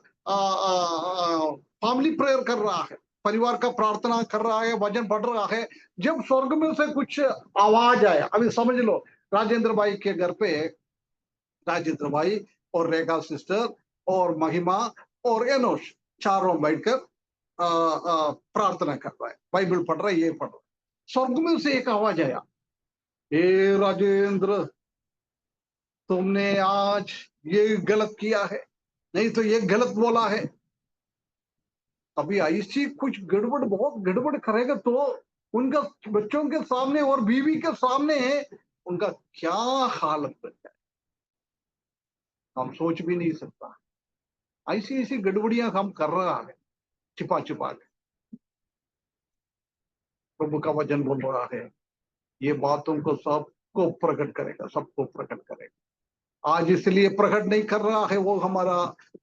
फैमिली प्रेयर कर रहा है, परिवार का प्रार्थना कर रहा है, वचन पढ़ रहा है, जब स्वर्ग में से कुछ आवाज आया, अभी समझ लो राजेंद्र भाई के घर पे राजेंद्र भाई और रेखा सिस्टर और महिमा और एनोश चारों बैठकर प्रार्थना कर रहा है, बाइबल पढ़ रहा है, ये पढ़ रहा है। स्वर्ग में से एक आवाज आया, हे राजेंद्र, तुमने आज ये गलत किया है, नहीं तो ये गलत बोला है। अभी ऐसी कुछ गड़बड़, बहुत गड़बड़ करेगा तो उनका बच्चों के सामने और बीवी के सामने उनका क्या हालत बन जाए, हम सोच भी नहीं सकता। ऐसी ऐसी गड़बड़ियां हम कर रहा है छिपा छिपा के। प्रभु का वचन बोल रहा है, ये बातों को सबको प्रकट करेगा, सबको प्रकट करेगा। आज इसलिए प्रकट नहीं कर रहा है, वो हमारा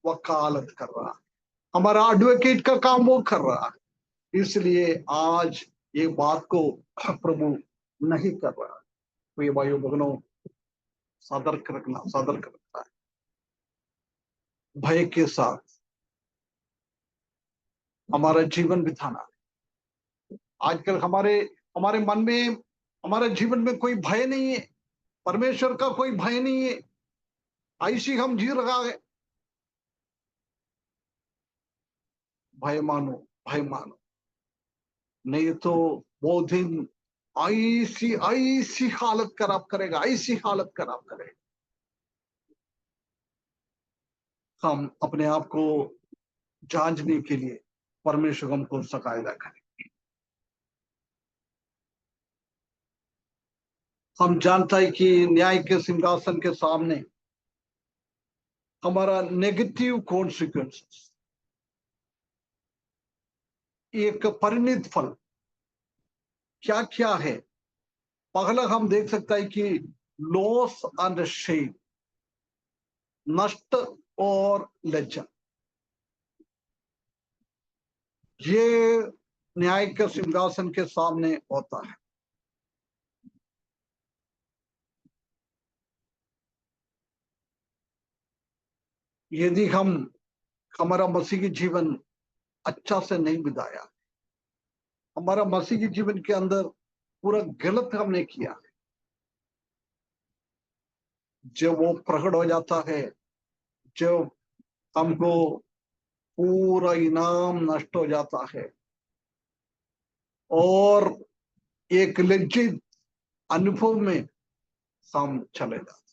वकालत कर रहा है, हमारा एडवोकेट का काम वो कर रहा है। इसलिए आज ये बात को प्रभु नहीं कर रहा है। तो ये भाइयों बहनों, सतर्क रखना, सतर्क रखना है, भय के साथ हमारा जीवन बिताना है। आजकल हमारे हमारे मन में, हमारे जीवन में कोई भय नहीं है, परमेश्वर का कोई भय नहीं है। ऐसी हम जी रहा है। भय मानो, भय मानो, नहीं तो वो दिन ऐसी ऐसी हालत खराब करेगा, ऐसी हालत खराब करेगा। हम अपने आप को जांचने के लिए परमेश्वर हमको सहायता करें। हम जानता है कि न्याय के सिंहासन के सामने हमारा नेगेटिव कॉन्सिक्वेंसेस, एक परिणित फल क्या क्या है। पहला हम देख सकता है कि लॉस एंड शेम, नष्ट और लज्जा, ये न्याय के सिंहासन के सामने होता है। यदि हम हमारा मसीही जीवन अच्छा से नहीं बिताया, हमारा मसीही जीवन के अंदर पूरा गलत हमने किया, जब वो प्रकट हो जाता है, जब हमको पूरा इनाम नष्ट हो जाता है और एक लज्जित अनुभव में हम चले जाते।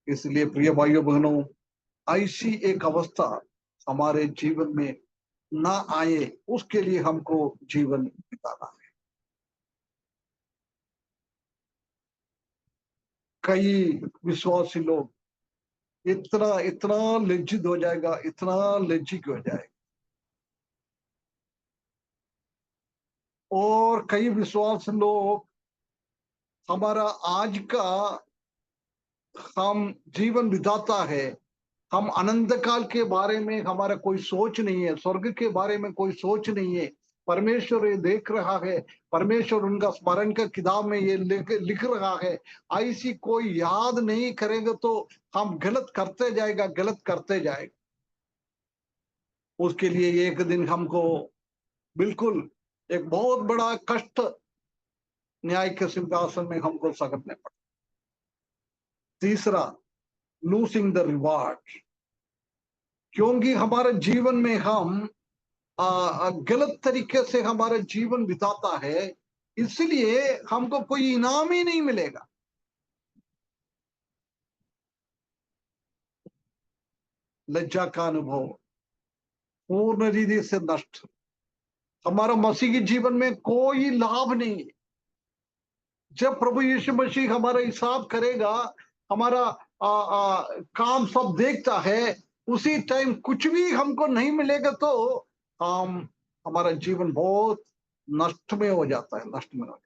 इसलिए प्रिय भाइयों बहनों, ऐसी एक अवस्था हमारे जीवन में ना आए, उसके लिए हमको जीवन बिताना है। कई विश्वासी लोग इतना इतना लज्जित हो जाएगा, इतना लज्जित हो जाएगा, और कई विश्वास लोग हमारा आज का हम जीवन बिताता है, हम अनंत काल के बारे में हमारा कोई सोच नहीं है, स्वर्ग के बारे में कोई सोच नहीं है। परमेश्वर ये देख रहा है, परमेश्वर उनका स्मरण का किताब में ये लिख रहा है। ऐसी कोई याद नहीं करेगा तो हम गलत करते जाएगा, गलत करते जाएगा। उसके लिए एक दिन हमको बिल्कुल एक बहुत बड़ा कष्ट न्याय के सिंहासन में हमको सकने पड़ा। तीसरा, लूसिंग द रिवार्ड, क्योंकि हमारे जीवन में हम गलत तरीके से हमारा जीवन बिताता है, इसलिए हमको कोई इनाम ही नहीं मिलेगा। लज्जा का अनुभव पूर्ण रीति से नष्ट। हमारा मसीह के जीवन में कोई लाभ नहीं है। जब प्रभु यीशु मसीह हमारा हिसाब करेगा, हमारा काम सब देखता है, उसी टाइम कुछ भी हमको नहीं मिलेगा तो हम हमारा जीवन बहुत नष्ट में हो जाता है, नष्ट में हो जाता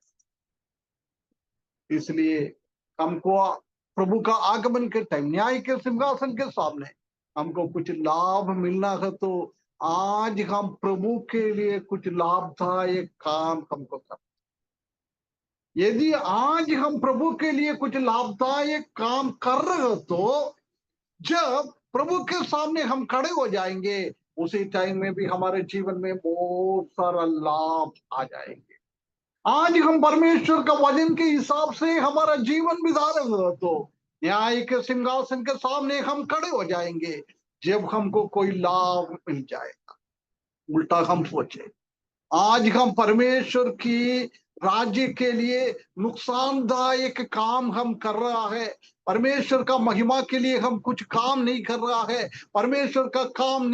है। इसलिए हमको प्रभु का आगमन के टाइम न्याय के सिंहासन के सामने हमको कुछ लाभ मिलना है, तो आज हम प्रभु के लिए कुछ लाभदायक काम हमको करना। यदि आज हम प्रभु के लिए कुछ लाभदायक काम कर रहे हो, तो जब प्रभु के सामने हम खड़े हो जाएंगे, उसी टाइम में भी हमारे जीवन में बहुत सारा लाभ आ जाएंगे। आज हम परमेश्वर का वचन के हिसाब से हमारा जीवन बिता रहे हो, तो न्याय के सिंहासन के सामने हम खड़े हो जाएंगे जब हमको कोई लाभ मिल जाएगा। उल्टा हम सोचे, आज हम परमेश्वर की राज्य के लिए नुकसानदायक काम हम कर रहा है, परमेश्वर का महिमा के लिए हम कुछ काम नहीं कर रहा है, परमेश्वर का काम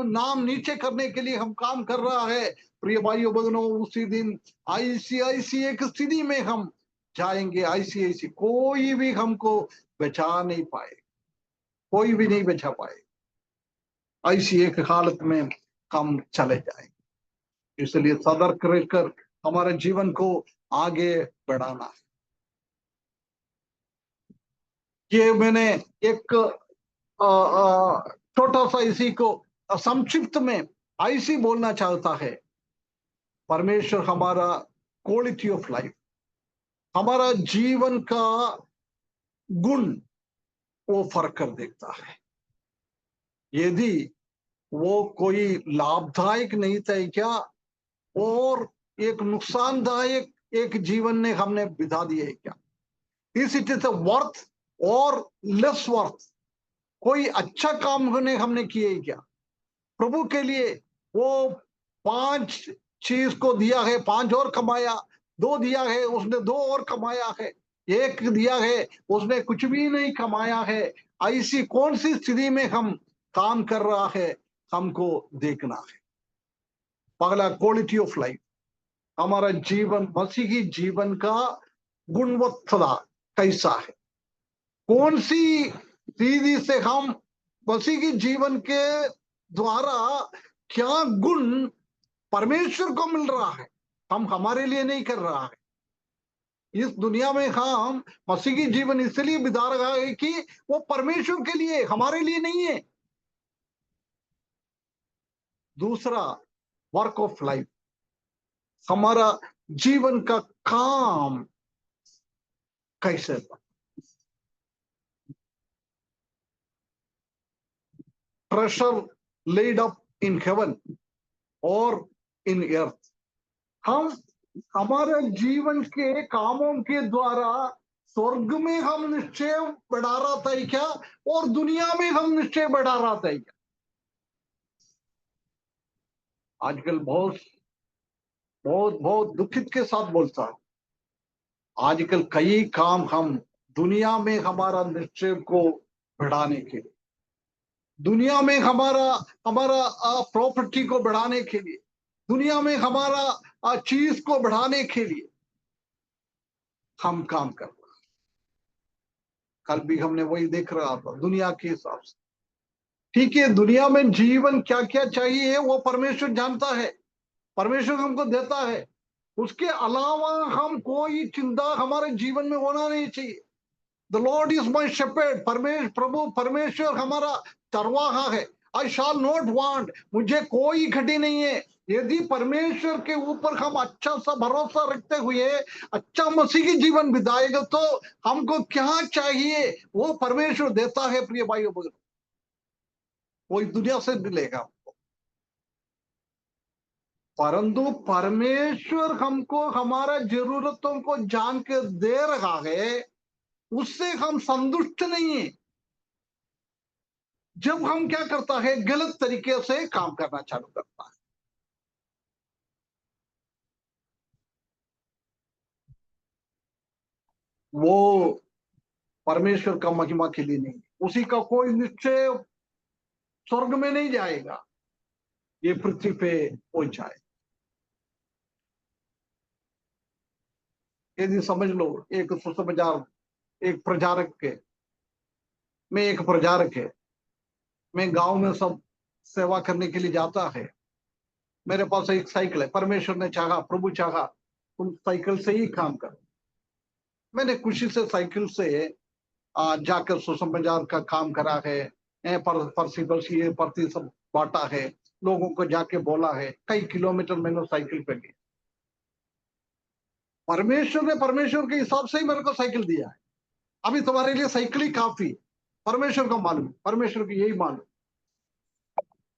नाम नीचे करने के लिए हम काम कर रहा है। प्रिय भाइयों बहनों, उसी दिन ऐसी एक स्थिति में हम जाएंगे, ऐसी कोई भी हमको बचा नहीं पाए, कोई भी नहीं बचा पाए, ऐसी एक हालत में हम चले जाएंगे। इसलिए सतर्क रहकर हमारे जीवन को आगे बढ़ाना है। ये मैंने एक छोटा सा इसी को संक्षिप्त में ऐसी बोलना चाहता है। परमेश्वर हमारा क्वालिटी ऑफ लाइफ, हमारा जीवन का गुण वो फर्क कर देखता है। यदि वो कोई लाभदायक नहीं था क्या, और एक नुकसानदायक एक जीवन ने हमने बिता दिया है क्या, इस इट इज वर्थ और लेस वर्थ, कोई अच्छा काम हमने किए है क्या प्रभु के लिए। वो 5 चीज को दिया है, 5 और कमाया, 2 दिया है उसने 2 और कमाया है, 1 दिया है उसने कुछ भी नहीं कमाया है। ऐसी कौन सी स्थिति में हम काम कर रहा है, हमको देखना है। पहला क्वालिटी ऑफ लाइफ, हमारा जीवन मसीही जीवन का गुणवत्ता कैसा है, कौन सी सीधी से हम मसीही जीवन के द्वारा क्या गुण परमेश्वर को मिल रहा है, हम हमारे लिए नहीं कर रहा है। इस दुनिया में हम मसीही जीवन इसलिए बिता रहा है कि वो परमेश्वर के लिए, हमारे लिए नहीं है। दूसरा वर्क ऑफ लाइफ, हमारा जीवन का काम कैसे था। Treasure laid up in heaven और इन अर्थ, हम हमारे जीवन के कामों के द्वारा स्वर्ग में हम निश्चय बढ़ा रहा था क्या, और दुनिया में हम निश्चय बढ़ा रहा था क्या। आजकल बहुत बहुत बहुत दुखित के साथ बोलता हूं, आजकल कई काम हम दुनिया में हमारा निश्चय को बढ़ाने के लिए, दुनिया में हमारा प्रॉपर्टी को बढ़ाने के लिए, दुनिया में हमारा चीज को बढ़ाने के लिए हम काम कर रहे हैं। कल भी हमने वही देख रहा था दुनिया के हिसाब से। ठीक है, दुनिया में जीवन क्या क्या चाहिए वो परमेश्वर जानता है, परमेश्वर हमको देता है। उसके अलावा हम कोई चिंता हमारे जीवन में होना नहीं चाहिए। The Lord is my shepherd, प्रभु परमेश्वर हमारा चरवाहा है। आई शॉल नॉट वांट, मुझे कोई घटी नहीं है। यदि परमेश्वर के ऊपर हम अच्छा सा भरोसा रखते हुए अच्छा मसीही जीवन बिताएगा तो हमको क्या चाहिए वो परमेश्वर देता है। प्रिय भाइयों बहनों, कोई दुनिया से मिलेगा, परंतु परमेश्वर हमको हमारा जरूरतों को जान के दे रहा है, उससे हम संतुष्ट नहीं है। जब हम क्या करता है, गलत तरीके से काम करना चालू करता है। वो परमेश्वर का महिमा के लिए नहीं, उसी का कोई निश्चय स्वर्ग में नहीं जाएगा, ये पृथ्वी पे पहुंच जाए। यदि समझ लो, एक सुसमाचार, एक प्रचारक के, मैं एक प्रचारक है, मैं गांव में सब सेवा करने के लिए जाता है, मेरे पास एक साइकिल है, परमेश्वर ने चाहा, प्रभु चाहा तुम साइकिल से ही काम करो, मैंने खुशी से साइकिल से जाकर सुसमाचार का काम करा है, परती सब बांटा है, लोगों को जाके बोला है, कई किलोमीटर मैंने साइकिल पे गया। परमेश्वर ने परमेश्वर के हिसाब से ही मेरे को साइकिल दिया है। अभी तुम्हारे लिए साइकिल ही काफी, परमेश्वर को मालूम, परमेश्वर को यही मालूम।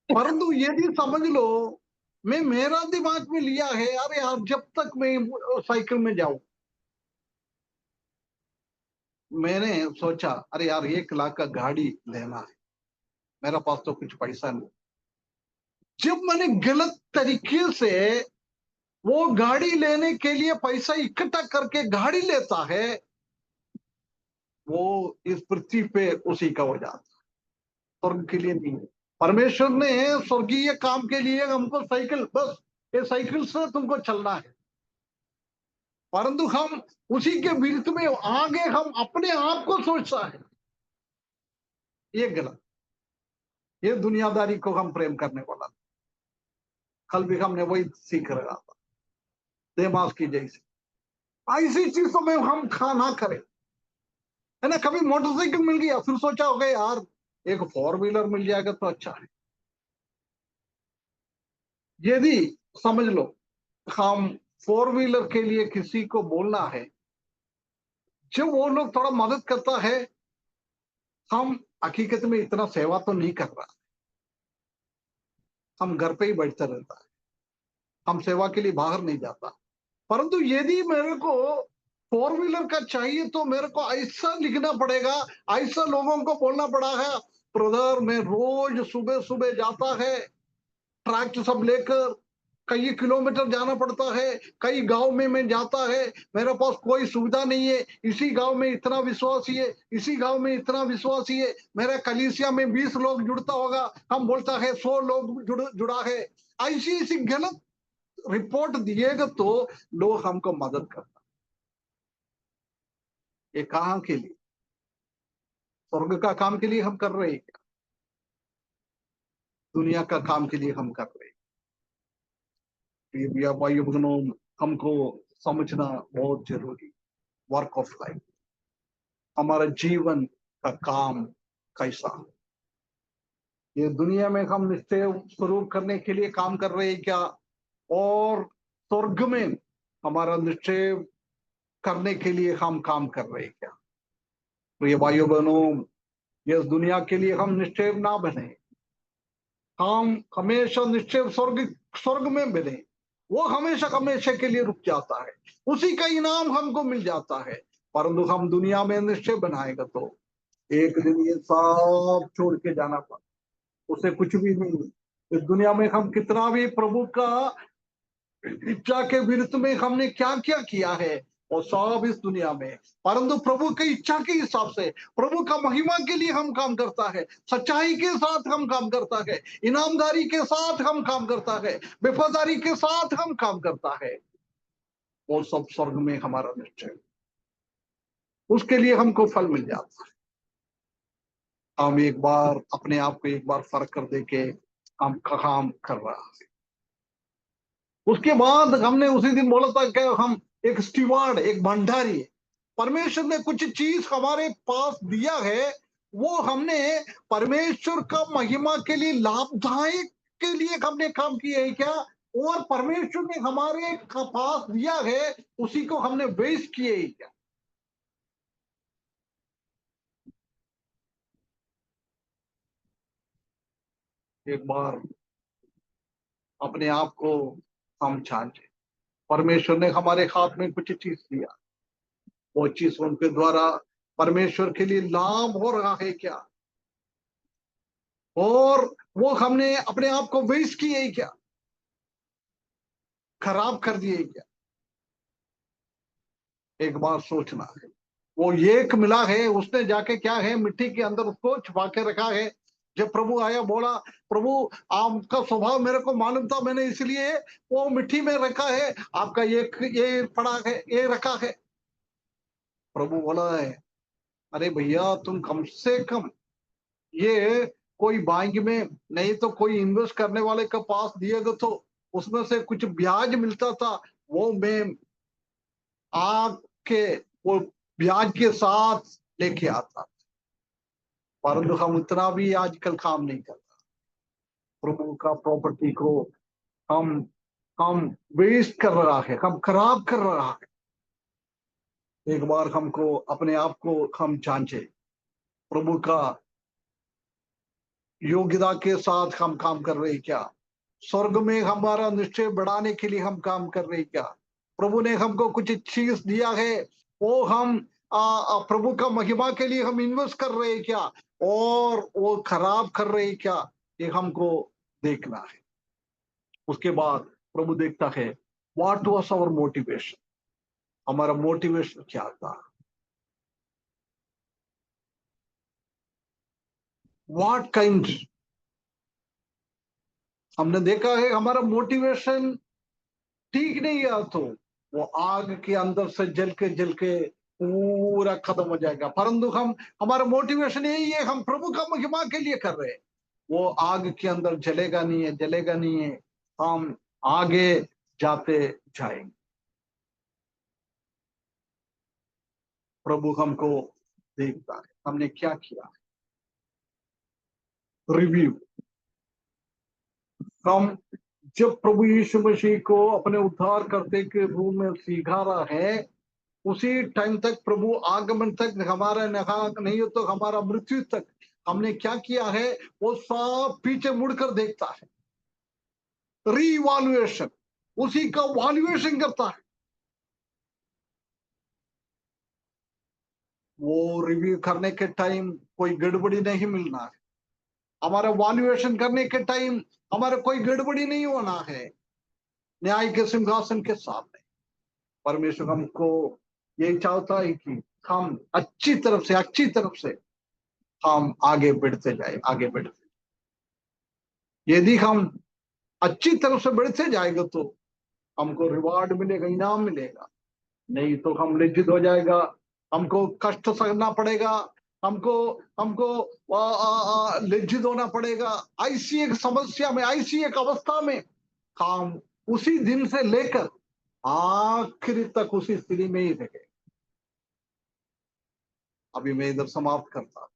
परंतु यदि समझ लो, मैं मेरा दिमाग में लिया है, अरे यार जब तक मैं साइकिल में जाऊं, मैंने सोचा अरे यार 1 लाख का गाड़ी लेना है, मेरा पास तो कुछ पैसा नहीं। जब मैंने गलत तरीके से वो गाड़ी लेने के लिए पैसा इकट्ठा करके गाड़ी लेता है, वो इस पृथ्वी पे उसी का हो जाता है, स्वर्ग के लिए नहीं। परमेश्वर ने स्वर्गीय काम के लिए हमको साइकिल, बस ये साइकिल से तुमको चलना है, परंतु हम उसी के विरुद्ध में आगे हम अपने आप को सोचता है, ये गलत। ये दुनियादारी को हम प्रेम करने वाला, कल भी हमने वही सीख रहा था, देमास की जैसे ऐसी चीजों में हम ना करें, है ना। कभी मोटरसाइकिल मिल गया, फिर सोचा होगा यार एक 4 व्हीलर मिल जाएगा तो अच्छा है। यदि समझ लो हम 4 व्हीलर के लिए किसी को बोलना है, जब वो लोग थोड़ा मदद करता है, हम हकीकत में इतना सेवा तो नहीं कर रहा, हम घर पे ही बैठता रहता है, हम सेवा के लिए बाहर नहीं जाता। परंतु यदि मेरे को 4 व्हीलर का चाहिए तो मेरे को ऐसा लिखना पड़ेगा, ऐसा लोगों को बोलना पड़ा है, ब्रदर मैं रोज सुबह सुबह जाता है, ट्रैक्टर सब लेकर कई किलोमीटर जाना पड़ता है, कई गांव में मैं जाता है, मेरे पास कोई सुविधा नहीं है, इसी गांव में इतना विश्वासी है, इसी गांव में इतना विश्वासी है, मेरा कलीसिया में 20 लोग जुड़ता होगा, हम बोलता है 100 लोग जुड़ा है। ऐसी ऐसी गलत रिपोर्ट दिएगा तो लोग हमको मदद करता। ये कहां के लिए? स्वर्ग का काम के लिए हम कर रहे हैं क्या? दुनिया का काम के लिए हम कर रहे हैं? ये भाई बहनों, हमको समझना बहुत जरूरी, वर्क ऑफ लाइफ, हमारा जीवन का काम कैसा, ये दुनिया में हम निश्चय स्वरूप करने के लिए काम कर रहे हैं क्या, और स्वर्ग में हमारा निश्चय करने के लिए हम काम कर रहे हैं क्या? प्रिय भाइयों बहनों, इस दुनिया के लिए हम निश्चय ना बने, हम हमेशा निश्चय स्वर्ग में बने, वो हमेशा हमेशा के लिए रुक जाता है, उसी का इनाम हमको मिल जाता है। परंतु हम दुनिया में निश्चय बनाएगा तो एक दिन ये सब छोड़ के जाना पड़ा, उसे कुछ भी नहीं। इस दुनिया में हम कितना भी प्रभु का इच्छा के विरुद्ध में हमने क्या क्या किया है, वो सब इस दुनिया में, परंतु प्रभु की इच्छा के हिसाब से, प्रभु का महिमा के लिए हम काम करता है, सच्चाई के साथ हम काम करता है, ईमानदारी के साथ हम काम करता है, वफादारी के साथ हम काम करता है, वो सब स्वर्ग में हमारा निश्चय, उसके लिए हमको फल मिल जाता है। हम एक बार अपने आप को एक बार फर्क कर दे के हम काम कर रहा है। उसके बाद हमने उसी दिन बोला था कि हम एक स्टीवार्ड, एक भंडारी, परमेश्वर ने कुछ चीज हमारे पास दिया है, वो हमने परमेश्वर का महिमा के लिए लाभदायक के लिए हमने काम किया है क्या, और परमेश्वर ने हमारे पास दिया है उसी को हमने वेस्ट किए है क्या? एक बार अपने आप को हम जांचे, परमेश्वर ने हमारे हाथ में कुछ चीज दिया, वो चीज उनके द्वारा परमेश्वर के लिए लाभ हो रहा है क्या, और वो हमने अपने आप को वेस्ट किए क्या, खराब कर दिए क्या? एक बार सोचना है। वो एक मिला है, उसने जाके क्या है मिट्टी के अंदर उसको छुपा के रखा है। जब प्रभु आया बोला, प्रभु आपका स्वभाव मेरे को मालूम था, मैंने इसलिए वो मिट्टी में रखा है, आपका ये पड़ा है, ये रखा है। प्रभु बोला है, अरे भैया तुम कम से कम ये कोई बैंक में नहीं तो कोई इन्वेस्ट करने वाले के पास दिएगा तो उसमें से कुछ ब्याज मिलता था, वो मैं आपके वो ब्याज के साथ लेके आता। परंतु हम उतना भी आजकल काम नहीं करता। प्रभु का प्रॉपर्टी को हम हम वेस्ट कर रहा है, हम खराब कर रहा है। एक बार हमको अपने आप को हम जांचे, प्रभु का योग्यता के साथ हम काम कर रहे क्या? स्वर्ग में हमारा निश्चय बढ़ाने के लिए हम काम कर रहे क्या? प्रभु ने हमको कुछ चीज दिया है, वो हम प्रभु का महिमा के लिए हम इन्वेस्ट कर रहे क्या, और वो खराब कर रहे क्या, ये हमको देखना है। उसके बाद प्रभु देखता है व्हाट वाज आवर मोटिवेशन, हमारा मोटिवेशन क्या था, व्हाट काइंड। हमने देखा है हमारा मोटिवेशन ठीक नहीं है तो वो आग के अंदर से जल के पूरा खत्म हो जाएगा। परंतु हमारा मोटिवेशन यही है, हम प्रभु का महिमा के लिए कर रहे हैं, वो आग के अंदर जलेगा नहीं है, जलेगा नहीं है, हम आगे जाते जाएंगे। प्रभु हमको देखता है हमने क्या किया। रिव्यू, हम जब प्रभु यीशु मसीह को अपने उद्धार करते के रूप में सीखा रहा है, उसी टाइम तक प्रभु आगमन तक हमारा नहीं हो तो हमारा मृत्यु तक हमने क्या किया है, वो सब पीछे मुड़कर देखता है। रीइवैल्यूएशन, उसी का वैल्यूएशन करता है। वो रिव्यू करने के टाइम कोई गड़बड़ी नहीं मिलना है, हमारा वैल्यूएशन करने के टाइम हमारा कोई गड़बड़ी नहीं होना है। न्याय के सिंहासन के सामने परमेश्वर हमको यही चाहता है कि हम अच्छी तरफ से हम आगे बढ़ते जाए, आगे बढ़ते। यदि हम अच्छी तरफ से बढ़ते जाएंगे तो हमको रिवार्ड मिलेगा, इनाम मिलेगा, नहीं तो हम लज्जित हो जाएगा, हमको कष्ट सहना पड़ेगा, हमको हमको लज्जित होना पड़ेगा। ऐसी एक समस्या में, ऐसी एक अवस्था में हम उसी दिन से लेकर आखिरी तक उसी स्थिति में ही रहे। अभी मैं इधर समाप्त करता।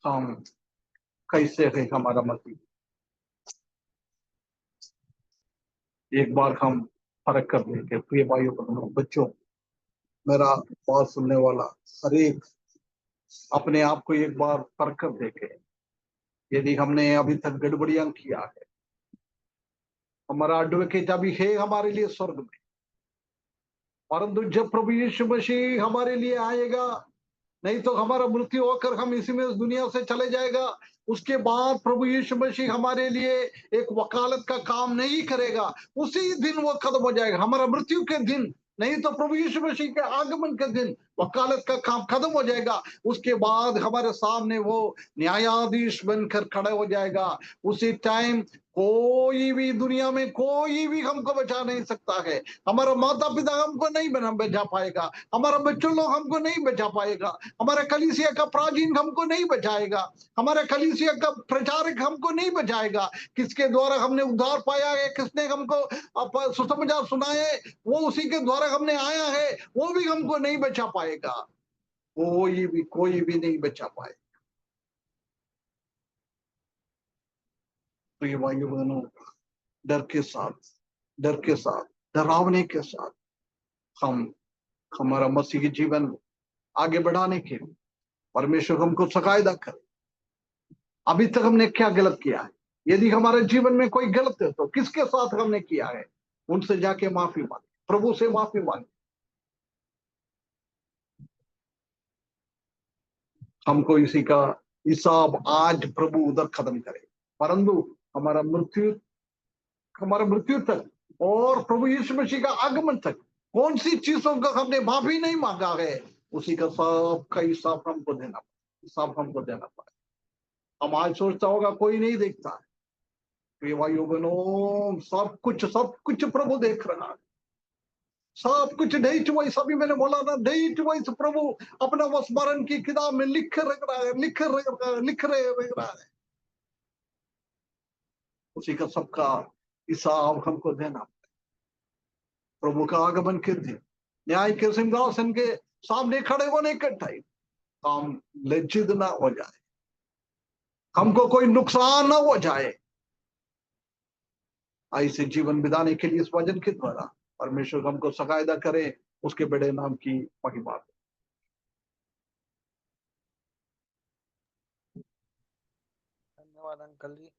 हम कैसे है हमारा मसीह, एक बार हम फर्क कर लेंगे। प्रिय भाइयों बहनों बच्चों, मेरा बात सुनने वाला हर एक अपने आप को एक बार फर्क कर देखे। यदि हमने अभी तक गड़बड़ियां किया है, हमारा एडवोकेट अभी है हमारे लिए स्वर्ग में, परंतु जब प्रभु यीशु मसीह हमारे लिए आएगा, नहीं तो हमारा मृत्यु होकर हम इसी में इस दुनिया से चले जाएगा। उसके बाद प्रभु यीशु मसीह हमारे लिए एक वकालत का काम नहीं करेगा, उसी दिन वो खत्म हो जाएगा, हमारा मृत्यु के दिन, नहीं तो प्रभु यीशु मसीह के आगमन के दिन वकालत का काम खत्म हो जाएगा। उसके बाद हमारे सामने वो न्यायाधीश बनकर खड़ा हो जाएगा। उसी टाइम कोई भी दुनिया में कोई भी हमको बचा नहीं सकता है। हमारा माता पिता हमको नहीं बचा पाएगा, हमारा बच्चों लोग हमको नहीं बचा पाएगा, हमारे कलीसिया का प्राचीन हमको नहीं बचाएगा, हमारे कलीसिया का प्रचारक हमको नहीं बचाएगा। किसके द्वारा हमने उद्धार पाया है, किसने हमको सुसमाचार सुनाए, वो उसी के द्वारा हमने आया है, वो भी हमको नहीं बचा पाएगा। कोई भी नहीं बचा पाएगा। प्रिय भाइयों बहनों, डर के साथ डरावने के साथ हम हमारा मसीही जीवन आगे बढ़ाने के लिए परमेश्वर हमको सकायदा करे। अभी तक हमने क्या गलत किया है, यदि हमारे जीवन में कोई गलत है तो किसके साथ हमने किया है, उनसे जाके माफी मांगे, प्रभु से माफी मांगे। हमको इसी का हिसाब आज प्रभु उधर खत्म करे, परंतु हमारा मृत्यु तक और प्रभु यीशु मसीह का आगमन तक कौन सी चीजों का हमने माफी नहीं मांगा है, उसी का सबका हिसाब हमको देना, हिसाब हमको देना पड़ेगा। हम आज सोचता होगा कोई नहीं देखता है, प्रिय भाइयों बहनों, सब कुछ प्रभु देख रहा है, सब कुछ डेट वाइज, अभी मैंने बोला ना, डेट वाइज प्रभु अपना वो स्मरण की किताब में लिख रख रहा है, लिख रहा है। उसी का सबका हिसाब हमको देना। प्रभु का आगमन के दिन न्याय के सिंहासन के सामने खड़े होने के टाइम हम लज्जित ना हो जाए, हमको कोई नुकसान ना हो जाए। ऐसे जीवन बिताने के लिए इस वचन के द्वारा परमेश्वर हमको सहायता करे, उसके बड़े नाम की महिमा। धन्यवाद अंकल जी।